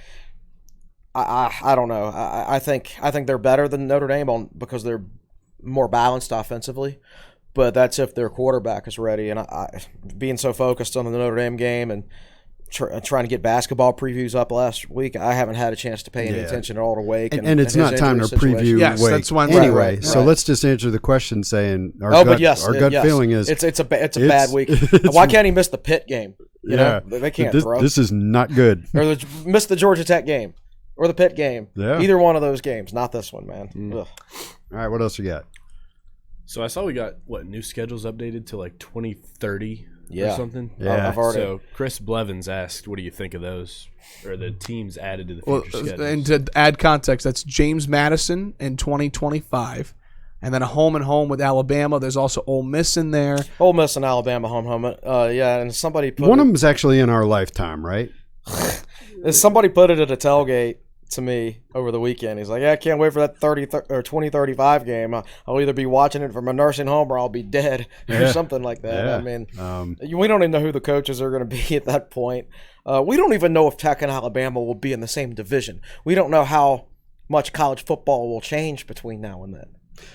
I don't know. I think they're better than Notre Dame because they're more balanced offensively, but that's if their quarterback is ready. And being so focused on the Notre Dame game and trying to get basketball previews up last week, I haven't had a chance to pay any attention at all to Wake. And it's not time to preview Wake. That's one anyway. Right. So let's just answer the question saying our gut feeling is it's a bad week. Why can't he miss the Pitt game? You know, they can't throw. This is not good. Or they missed the Georgia Tech game or the Pitt game. Yeah. Either one of those games. Not this one, man. All right, what else you got? So I saw we got new schedules updated to like 2030 or something. Yeah. I've already. So Chris Blevins asked, "What do you think of those, or the teams added to the future schedules?" And to add context, that's James Madison in 2025, and then a home and home with Alabama. There's also Ole Miss in there. Ole Miss and Alabama home. Yeah, and somebody put One of them is actually in our lifetime, right? somebody put it at a tailgate to me over the weekend. He's like, "Yeah, I can't wait for that 2035 game. I'll either be watching it from a nursing home or I'll be dead," or something like that. Yeah. I mean, we don't even know who the coaches are going to be at that point. We don't even know if Tech and Alabama will be in the same division. We don't know how much college football will change between now and then.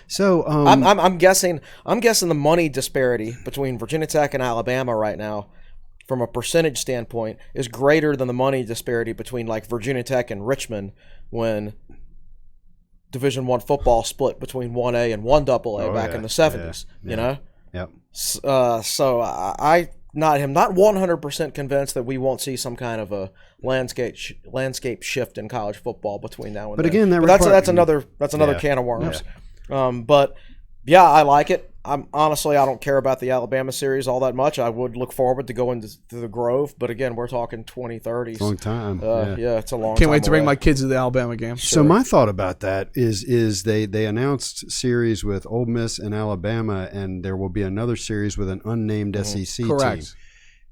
So I'm guessing the money disparity between Virginia Tech and Alabama right now, from a percentage standpoint, is greater than the money disparity between like Virginia Tech and Richmond when Division I football split between 1A and 1AA back in the 70s. Yeah. You know. Yep. So I'm not 100% convinced that we won't see some kind of a landscape shift in college football between now and But then. again, that's another can of worms. But yeah, I like it. Honestly, I don't care about the Alabama series all that much. I would look forward to going to the Grove, but again, we're talking 2030. Long time. Yeah, it's a long time. Can't wait to bring away. my kids to the Alabama game. So my thought about that is they announced series with Ole Miss and Alabama, and there will be another series with an unnamed SEC Correct. team.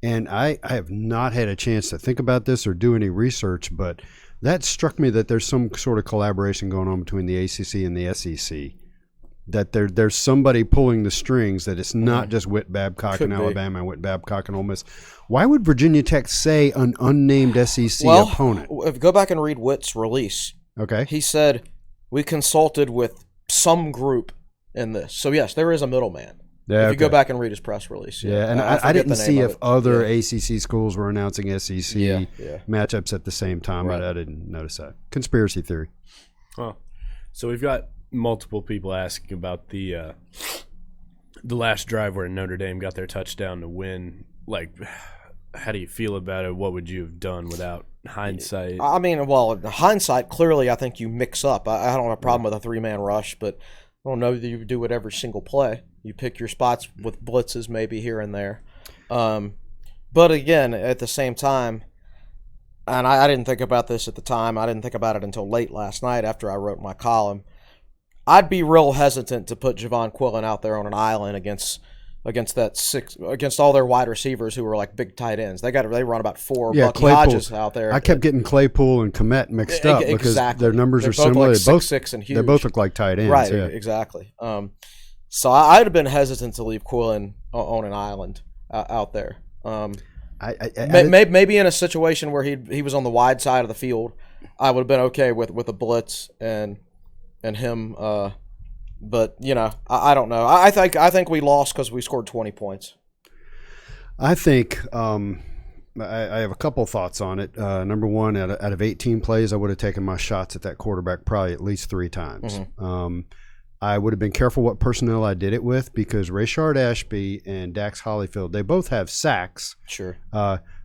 And I have not had a chance to think about this or do any research, but that struck me that there's some sort of collaboration going on between the ACC and the SEC. That there's somebody pulling the strings, that it's not just Whit Babcock and Alabama and Whit Babcock and Ole Miss. Why would Virginia Tech say an unnamed SEC opponent? Go back and read Whit's release. Okay. He said, "We consulted with some group in this." So, yes, there is a middleman. Yeah, if you go back and read his press release. Yeah, and I didn't see if other ACC schools were announcing SEC matchups at the same time. Right. I didn't notice that. Conspiracy theory. Huh. So we've got multiple people asking about the last drive where Notre Dame got their touchdown to win. Like, how do you feel about it? What would you have done without hindsight? I mean, well, hindsight, clearly I think you mix up. I don't have a problem with a three-man rush, but I don't know that you do it every single play. You pick your spots with blitzes maybe here and there. But again, at the same time, and I didn't think about this at the time. I didn't think about it until late last night after I wrote my column. I'd be real hesitant to put Javon Quillen out there on an island against all their wide receivers who are like big tight ends. They run about four. Yeah, Bucky Hodges out there. I kept getting Claypool and Komet mixed up because their numbers are similar. Like 6'6" and huge. They both look like tight ends. Right, yeah. exactly. So I'd have been hesitant to leave Quillen on an island out there. Maybe in a situation where he was on the wide side of the field, I would have been okay with a blitz and him. But you know, I don't know. I think we lost because we scored 20 points. I think I have a couple thoughts on it. Number one, out of 18 plays, I would have taken my shots at that quarterback probably at least 3 times. Mm-hmm. I would have been careful what personnel I did it with because Rayshard Ashby and Dax Hollifield, they both have sacks. Sure.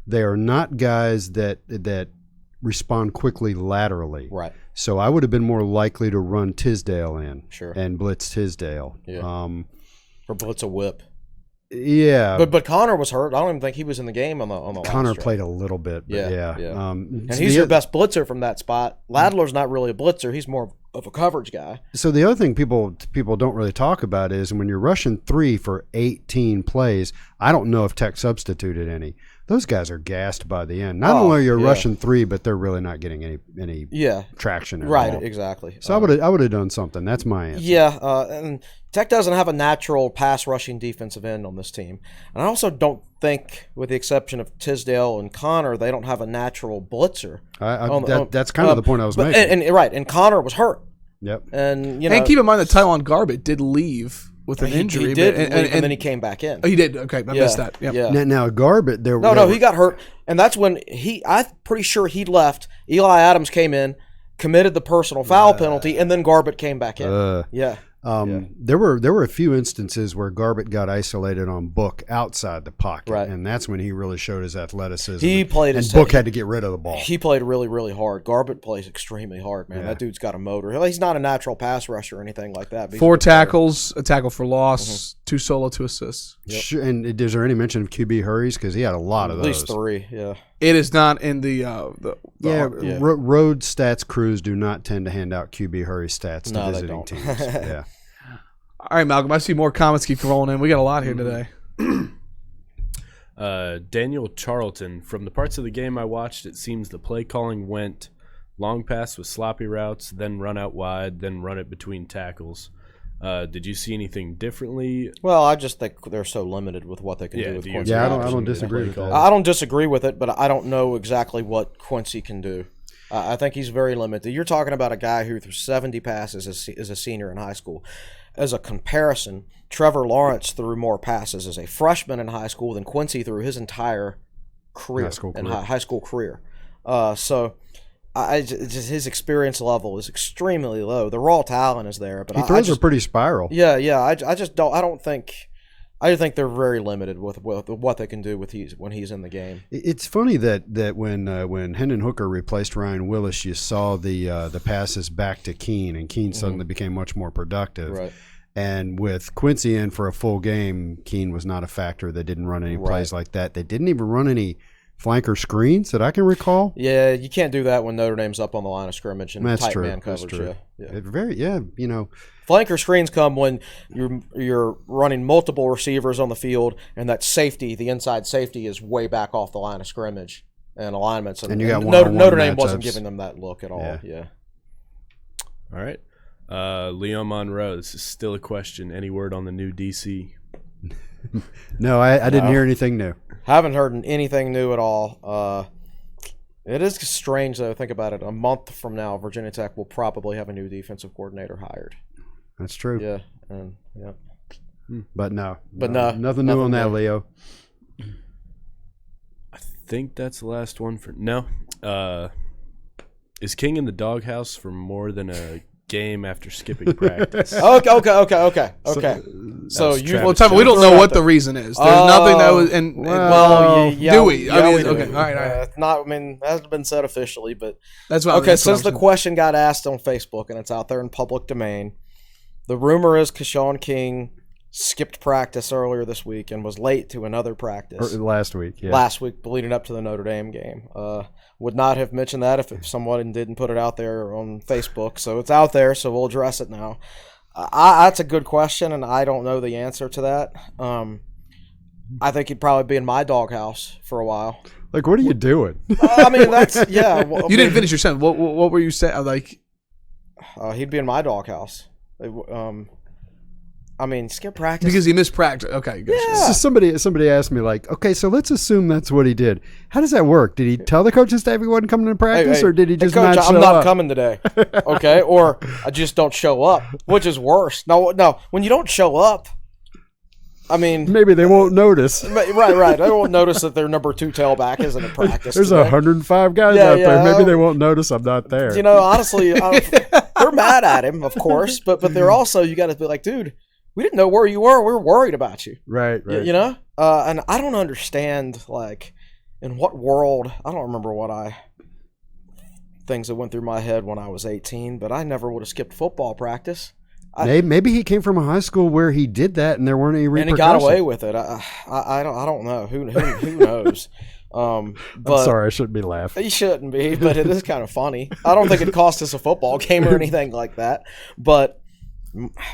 They are not guys that respond quickly laterally. Right. So I would have been more likely to run Tisdale in. Sure. And blitz Tisdale. Yeah. Or blitz a whip. Yeah. But Connor was hurt. I don't even think he was in the game on the Connor last drive. played a little bit, but yeah. And he's your best blitzer from that spot. Ladler's not really a blitzer. He's more of a coverage guy. So the other thing people don't really talk about is when you're rushing 3 for 18 plays, I don't know if Tech substituted any. Those guys are gassed by the end. Not only are you rushing 3, but they're really not getting any traction at all. Right, exactly. So I would have done something. That's my answer. Yeah, and Tech doesn't have a natural pass rushing defensive end on this team. And I also don't think, with the exception of Tisdale and Connor, they don't have a natural blitzer. That's kind of the point I was making. And Connor was hurt. Yep. And keep in mind that Tylen Garbett did leave with an injury. He did, and then he came back in. Oh, he did? Okay, I missed that. Yep. Yeah. Now Garbett, he got hurt, and that's when I'm pretty sure he left. Eli Adams came in, committed the personal foul penalty, and then Garbett came back in. There were a few instances where Garbutt got isolated on Book outside the pocket, Right. and that's when he really showed his athleticism. He played and his Book had to get rid of the ball. He played really, really hard. Garbutt plays extremely hard, man. Yeah. That dude's got a motor. He's not a natural pass rusher or anything like that. But he's 4 a good player. tackles, a tackle for loss, 2 solo, 2 assists. Yep. Sure, and is there any mention of QB hurries? Because he had a lot of At those. least 3, yeah. It is not in the Yeah, Yeah. road stats crews do not tend to hand out QB hurry stats to No, they visiting don't. teams. Yeah. All right, Malcolm. I see more comments keep rolling in. We got a lot here today. Daniel Charlton, from the parts of the game I watched, it seems the play calling went long pass with sloppy routes, then run out wide, then run it between tackles. Did you see anything differently? Well, I just think they're so limited with what they can do with do you Quincy. Yeah, I Patterson. don't disagree with that. I don't disagree with it, but I don't know exactly what Quincy can do. I think he's very limited. You're talking about a guy who threw 70 passes as a senior in high school. As a comparison, Trevor Lawrence threw more passes as a freshman in high school than Quincy threw his entire career high school career. So his experience level is extremely low. The raw talent is there, but He throws a pretty spiral. Yeah. I just don't. I think they're very limited with what they can do when he's in the game. It's funny that when Hendon Hooker replaced Ryan Willis, you saw the passes back to Keene, and Keene suddenly became much more productive. Right. And with Quincy in for a full game, Keene was not a factor. They didn't run any plays like that. They didn't even run any flanker screens that I can recall. Yeah, you can't do that when Notre Dame's up on the line of scrimmage and That's tight true. man That's coverage. true. Yeah. Flanker Flanker screens come when you're running multiple receivers on the field, and that safety, the inside safety, is way back off the line of scrimmage and alignments. And you got Notre Dame wasn't matchups. giving them that look at all. Yeah. All right. Leon Monroe, this is still a question. Any word on the new DC? No, I didn't hear anything new. Haven't heard anything new at all. It is strange, though. Think about it. A month from now, Virginia Tech will probably have a new defensive coordinator hired. That's true. Yeah, and yeah. But no, nothing nothing new on that, new. Leo. I think that's the last one for no. Is King in the doghouse for more than a game after skipping practice? Okay. So you Well, Tom, we don't know what the reason is. There's nothing that was. Do we? Yeah, I mean, we do. okay, all right. Not. I mean, that hasn't been said officially, but That's what. okay. that's what Since I'm the question got asked on Facebook and it's out there in public domain, the rumor is Keshawn King skipped practice earlier this week and was late to another practice Last week, yeah. last week leading up to the Notre Dame game. Would not have mentioned that if someone didn't put it out there on Facebook. So it's out there, so we'll address it now. That's a good question, and I don't know the answer to that. I think he'd probably be in my doghouse for a while. Like, what are you doing? I mean, that's yeah. Well, You didn't finish your sentence. What were you saying? Like, he'd be in my doghouse. I mean, skip practice because he missed practice. Okay, gotcha. Yeah. So somebody asked me, like, okay, so let's assume that's what he did. How does that work? Did he tell the coaches staff he wasn't coming to practice, or did he just Coach, not show I'm not up? coming today. Okay, or I just don't show up, which is worse. No, when you don't show up, I mean, Maybe they won't notice. right. They won't notice that their number 2 tailback isn't in practice. There's today. 105 guys Yeah, out there. yeah. Maybe they won't notice I'm not there. You know, honestly, they're mad at him, of course, but they're also, you got to be like, dude, we didn't know where you were. We were worried about you. Right. You know? And I don't understand, like, in what world, I don't remember things that went through my head when I was 18, but I never would have skipped football practice. Maybe he came from a high school where he did that and there weren't any And repercussions. he got away with it. I don't know. Who knows? I'm But sorry, I shouldn't be laughing. he shouldn't be, but it is kind of funny. I don't think it cost us a football game or anything like that. But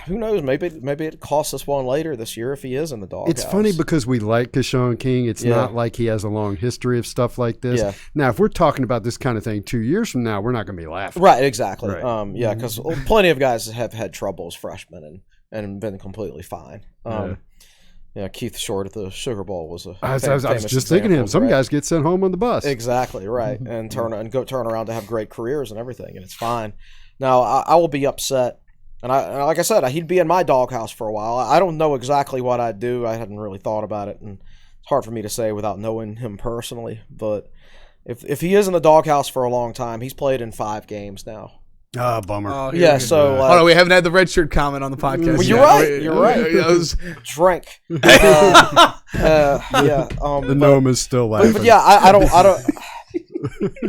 who knows? Maybe it costs us one later this year if he is in the doghouse. It's funny because we like Keshawn King. It's Yeah. not like he has a long history of stuff like this. Yeah. Now, if we're talking about this kind of thing 2 years from now, we're not going to be laughing. Right, exactly. Right. Yeah, because plenty of guys have had trouble as freshmen and been completely fine. Keith Short at the Sugar Bowl was a I was famous just thinking of him. example, Some right? guys get sent home on the bus. Exactly, right. And turn around to have great careers and everything, and it's fine. Now, I will be upset. And like I said, he'd be in my doghouse for a while. I don't know exactly what I'd do. I hadn't really thought about it, and it's hard for me to say without knowing him personally. But if he is in the doghouse for a long time, he's played in 5 games now. Ah, bummer. Oh, here Yeah, we go. so Oh, no, we haven't had the red shirt comment on the podcast. Well, you're yet. right, you're right. That was- drink. Yeah. The gnome is still laughing. But yeah, I don't.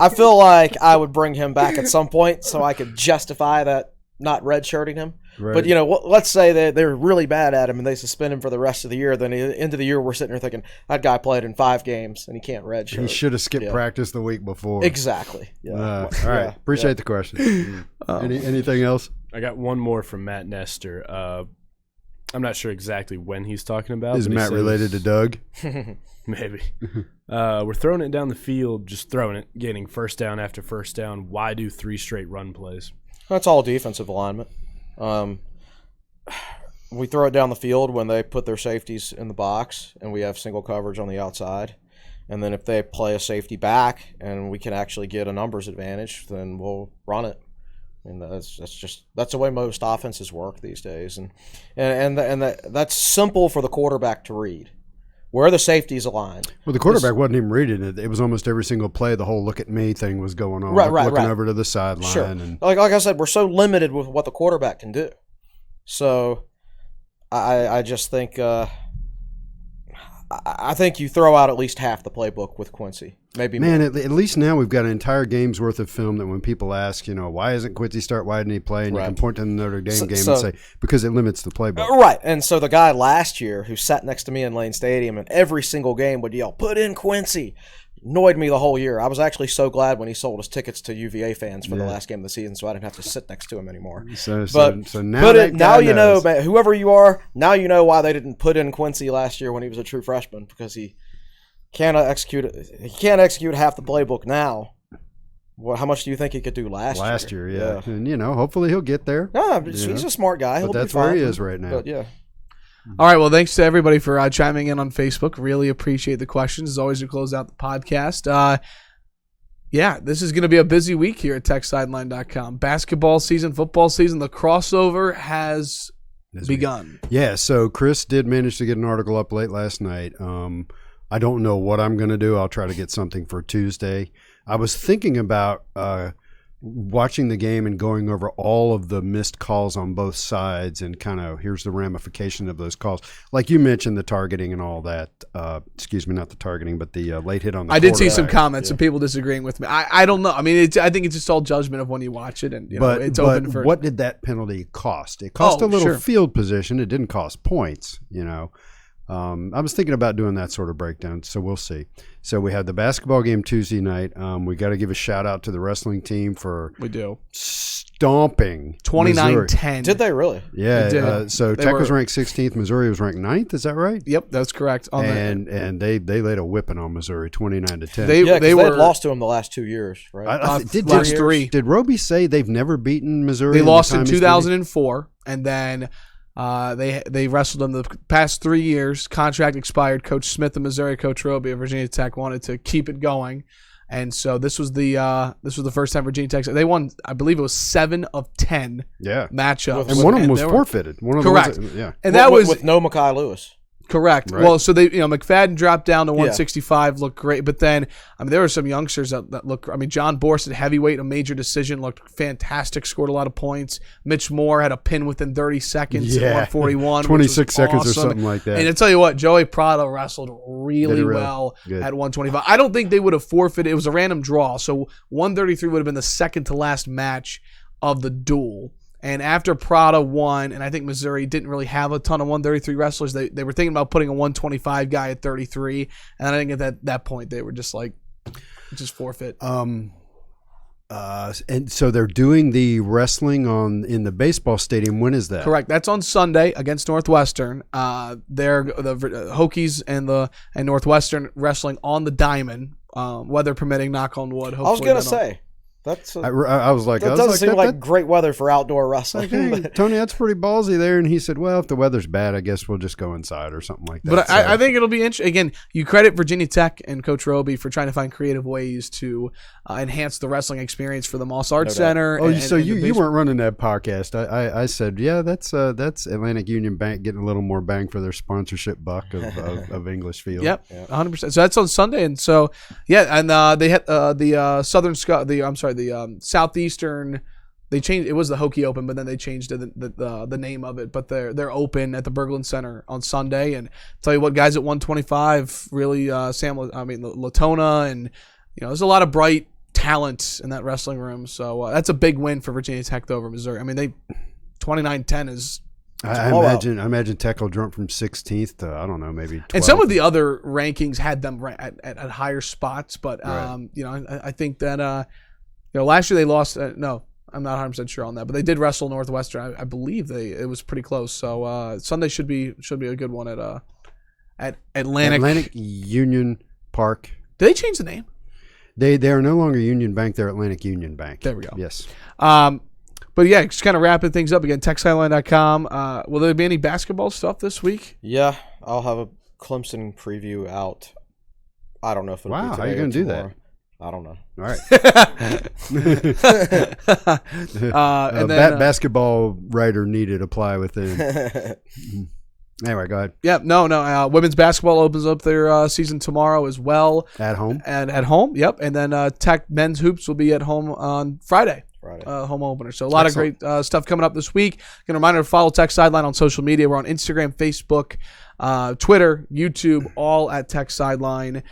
I feel like I would bring him back at some point so I could justify that not redshirting him. Right. But, let's say that they're really bad at him and they suspend him for the rest of the year. Then at the end of the year, we're sitting there thinking, that guy played in 5 games and he can't redshirt. He should have skipped Yeah. practice the week before. Exactly. Yeah. All right. Appreciate the question. Anything else? I got one more from Matt Nestor. I'm not sure exactly when he's talking about. Is but he Matt says- related to Doug? Maybe. We're throwing it down the field, just throwing it, getting first down after first down. Why do 3 straight run plays? That's all defensive alignment. We throw it down the field when they put their safeties in the box and we have single coverage on the outside. And then if they play a safety back and we can actually get a numbers advantage, then we'll run it. And that's the way most offenses work these days. And that's simple for the quarterback to read. Where are the safeties aligned? Well, the quarterback wasn't even reading it. It was almost every single play. The whole look at me thing was going on. Right, looking right. over to the sideline. Sure. And Like I said, we're so limited with what the quarterback can do. So I just think I think you throw out at least half the playbook with Quincy. Maybe man, more. at least now we've got an entire game's worth of film that when people ask, why isn't Quincy start? Why didn't he play? And you Right. can point to the Notre Dame game So- and say, because it limits the playbook. Right. And so the guy last year who sat next to me in Lane Stadium and every single game would yell, "Put in Quincy," annoyed me the whole year. I was actually so glad when he sold his tickets to UVA fans for the last game of the season, so I didn't have to sit next to him anymore. So now Put that it now. guy You know, knows. man, whoever you are, now you know why they didn't put in Quincy last year when he was a true freshman, because he can't execute. He can't execute half the playbook now. How much do you think he could do last year? Yeah. And, hopefully he'll get there. No, he's a smart guy. He'll But be that's where he fine. is right now. But yeah. All right. Well, thanks to everybody for chiming in on Facebook. Really appreciate the questions. As always, to close out the podcast. This is going to be a busy week here at TechSideline.com. Basketball season, football season, the crossover has begun. Yeah, so Chris did manage to get an article up late last night. I don't know what I'm going to do. I'll try to get something for Tuesday. I was thinking about watching the game and going over all of the missed calls on both sides and kind of here's the ramification of those calls. Like you mentioned, the targeting and all that. Excuse me, not the targeting, but the late hit on the I did see some quarterback. comments of people disagreeing with me. I don't know. I mean, I think it's just all judgment of when you watch it, and it's open for. What did that penalty cost? It cost a little field position. It didn't cost points. I was thinking about doing that sort of breakdown, so we'll see. So we had the basketball game Tuesday night. We got to give a shout out to the wrestling team for stomping 29-10. Did they really? Yeah. They did. So They Tech were- was ranked 16th. Missouri was ranked 9th. Is that right? Yep, that's correct. And they laid a whipping on Missouri, 29-10. They Yeah, they they were had lost to him the last 2 years, right? last 3. Did Roby say they've never beaten Missouri? They lost the in time he's 2004, and then they wrestled them the past 3 years. Contract expired. Coach Smith of Missouri, Coach Roby of Virginia Tech wanted to keep it going, and so this was the first time Virginia Tech. They won, I believe it was 7 of 10 matchups, and one of them was forfeited. One of the correct. ones that, and that was with no Mekhi Lewis. correct. Right. Well, so they, McFadden dropped down to 165, looked great, but then there were some youngsters that looked. John Borst at heavyweight, a major decision, looked fantastic, scored a lot of points. Mitch Moore had a pin within 30 seconds at 141, 26 seconds or awesome. something like that. And I tell you what, Joey Prado wrestled really well Good. at 125. I don't think they would have forfeited. It was a random draw, so 133 would have been the second to last match of the duel. And after Prada won, and I think Missouri didn't really have a ton of 133 wrestlers, they were thinking about putting a 125 guy at 33. And I think at that point they were just like, just forfeit. And so they're doing the wrestling in the baseball stadium. When is that? Correct. That's on Sunday against Northwestern. They're the Hokies and Northwestern wrestling on the diamond, weather permitting. Knock on wood. I was gonna say. I was like, that doesn't seem like great weather for outdoor wrestling. Hey, Tony, that's pretty ballsy there. And he said, well, if the weather's bad, I guess we'll just go inside or something like that. But I think it'll be interesting. Again, you credit Virginia Tech and Coach Roby for trying to find creative ways to enhance the wrestling experience for the Moss Arts Center. Oh, so you weren't running that podcast. I said, yeah, that's Atlantic Union Bank getting a little more bang for their sponsorship buck of English Field. Yep, 100%. So that's on Sunday, and so and they had the Southeastern they changed. It was the Hokie Open, but then they changed the name of it. But they're open at the Berglund Center on Sunday. And tell you what, guys at 125 really Latona, and there's a lot of bright talent in that wrestling room. So that's a big win for Virginia Tech over Missouri. I mean, they 29-10 is. I imagine Tech will jump from 16th to, I don't know, maybe 12th. And some of the other rankings had them at higher spots, but Right. I think that last year they lost. No, I'm not 100% sure on that, but they did wrestle Northwestern. I believe it was pretty close. So Sunday should be a good one at Atlantic Union Park. Did they change the name? They are no longer Union Bank. They're Atlantic Union Bank. There we go. Yes. But yeah, just kind of wrapping things up again. TechSideline.com. Will there be any basketball stuff this week? Yeah, I'll have a Clemson preview out. I don't know if it'll be today. How are you going to do that? I don't know. All right. And then basketball writer needed. Apply within. Anyway, go ahead. Yeah, no. Women's basketball opens up their season tomorrow as well. At home? And at home, yep. And then Tech men's hoops will be at home on Friday. Home opener. So a lot of great stuff coming up this week. Again, a reminder to follow Tech Sideline on social media. We're on Instagram, Facebook, Twitter, YouTube, all at Tech Sideline.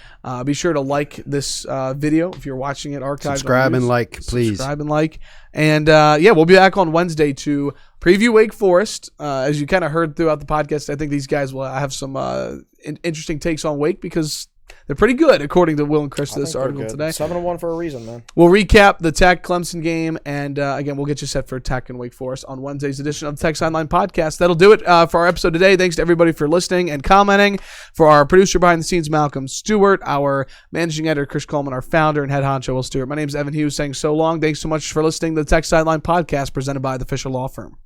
Be sure to like this video if you're watching it archived. Subscribe and like, please. Subscribe and like. And we'll be back on Wednesday to preview Wake Forest. As you kind of heard throughout the podcast, I think these guys will have some interesting takes on Wake because they're pretty good, according to Will and Chris, this article today. 7-1 for a reason, man. We'll recap the Tech-Clemson game, and again, we'll get you set for Tech and Wake Forest on Wednesday's edition of the Tech Sideline Podcast. That'll do it for our episode today. Thanks to everybody for listening and commenting. For our producer behind the scenes, Malcolm Stewart, our managing editor, Chris Coleman, our founder and head honcho, Will Stewart. My name is Evan Hughes, saying so long. Thanks so much for listening to the Tech Sideline Podcast presented by the Fisher Law Firm.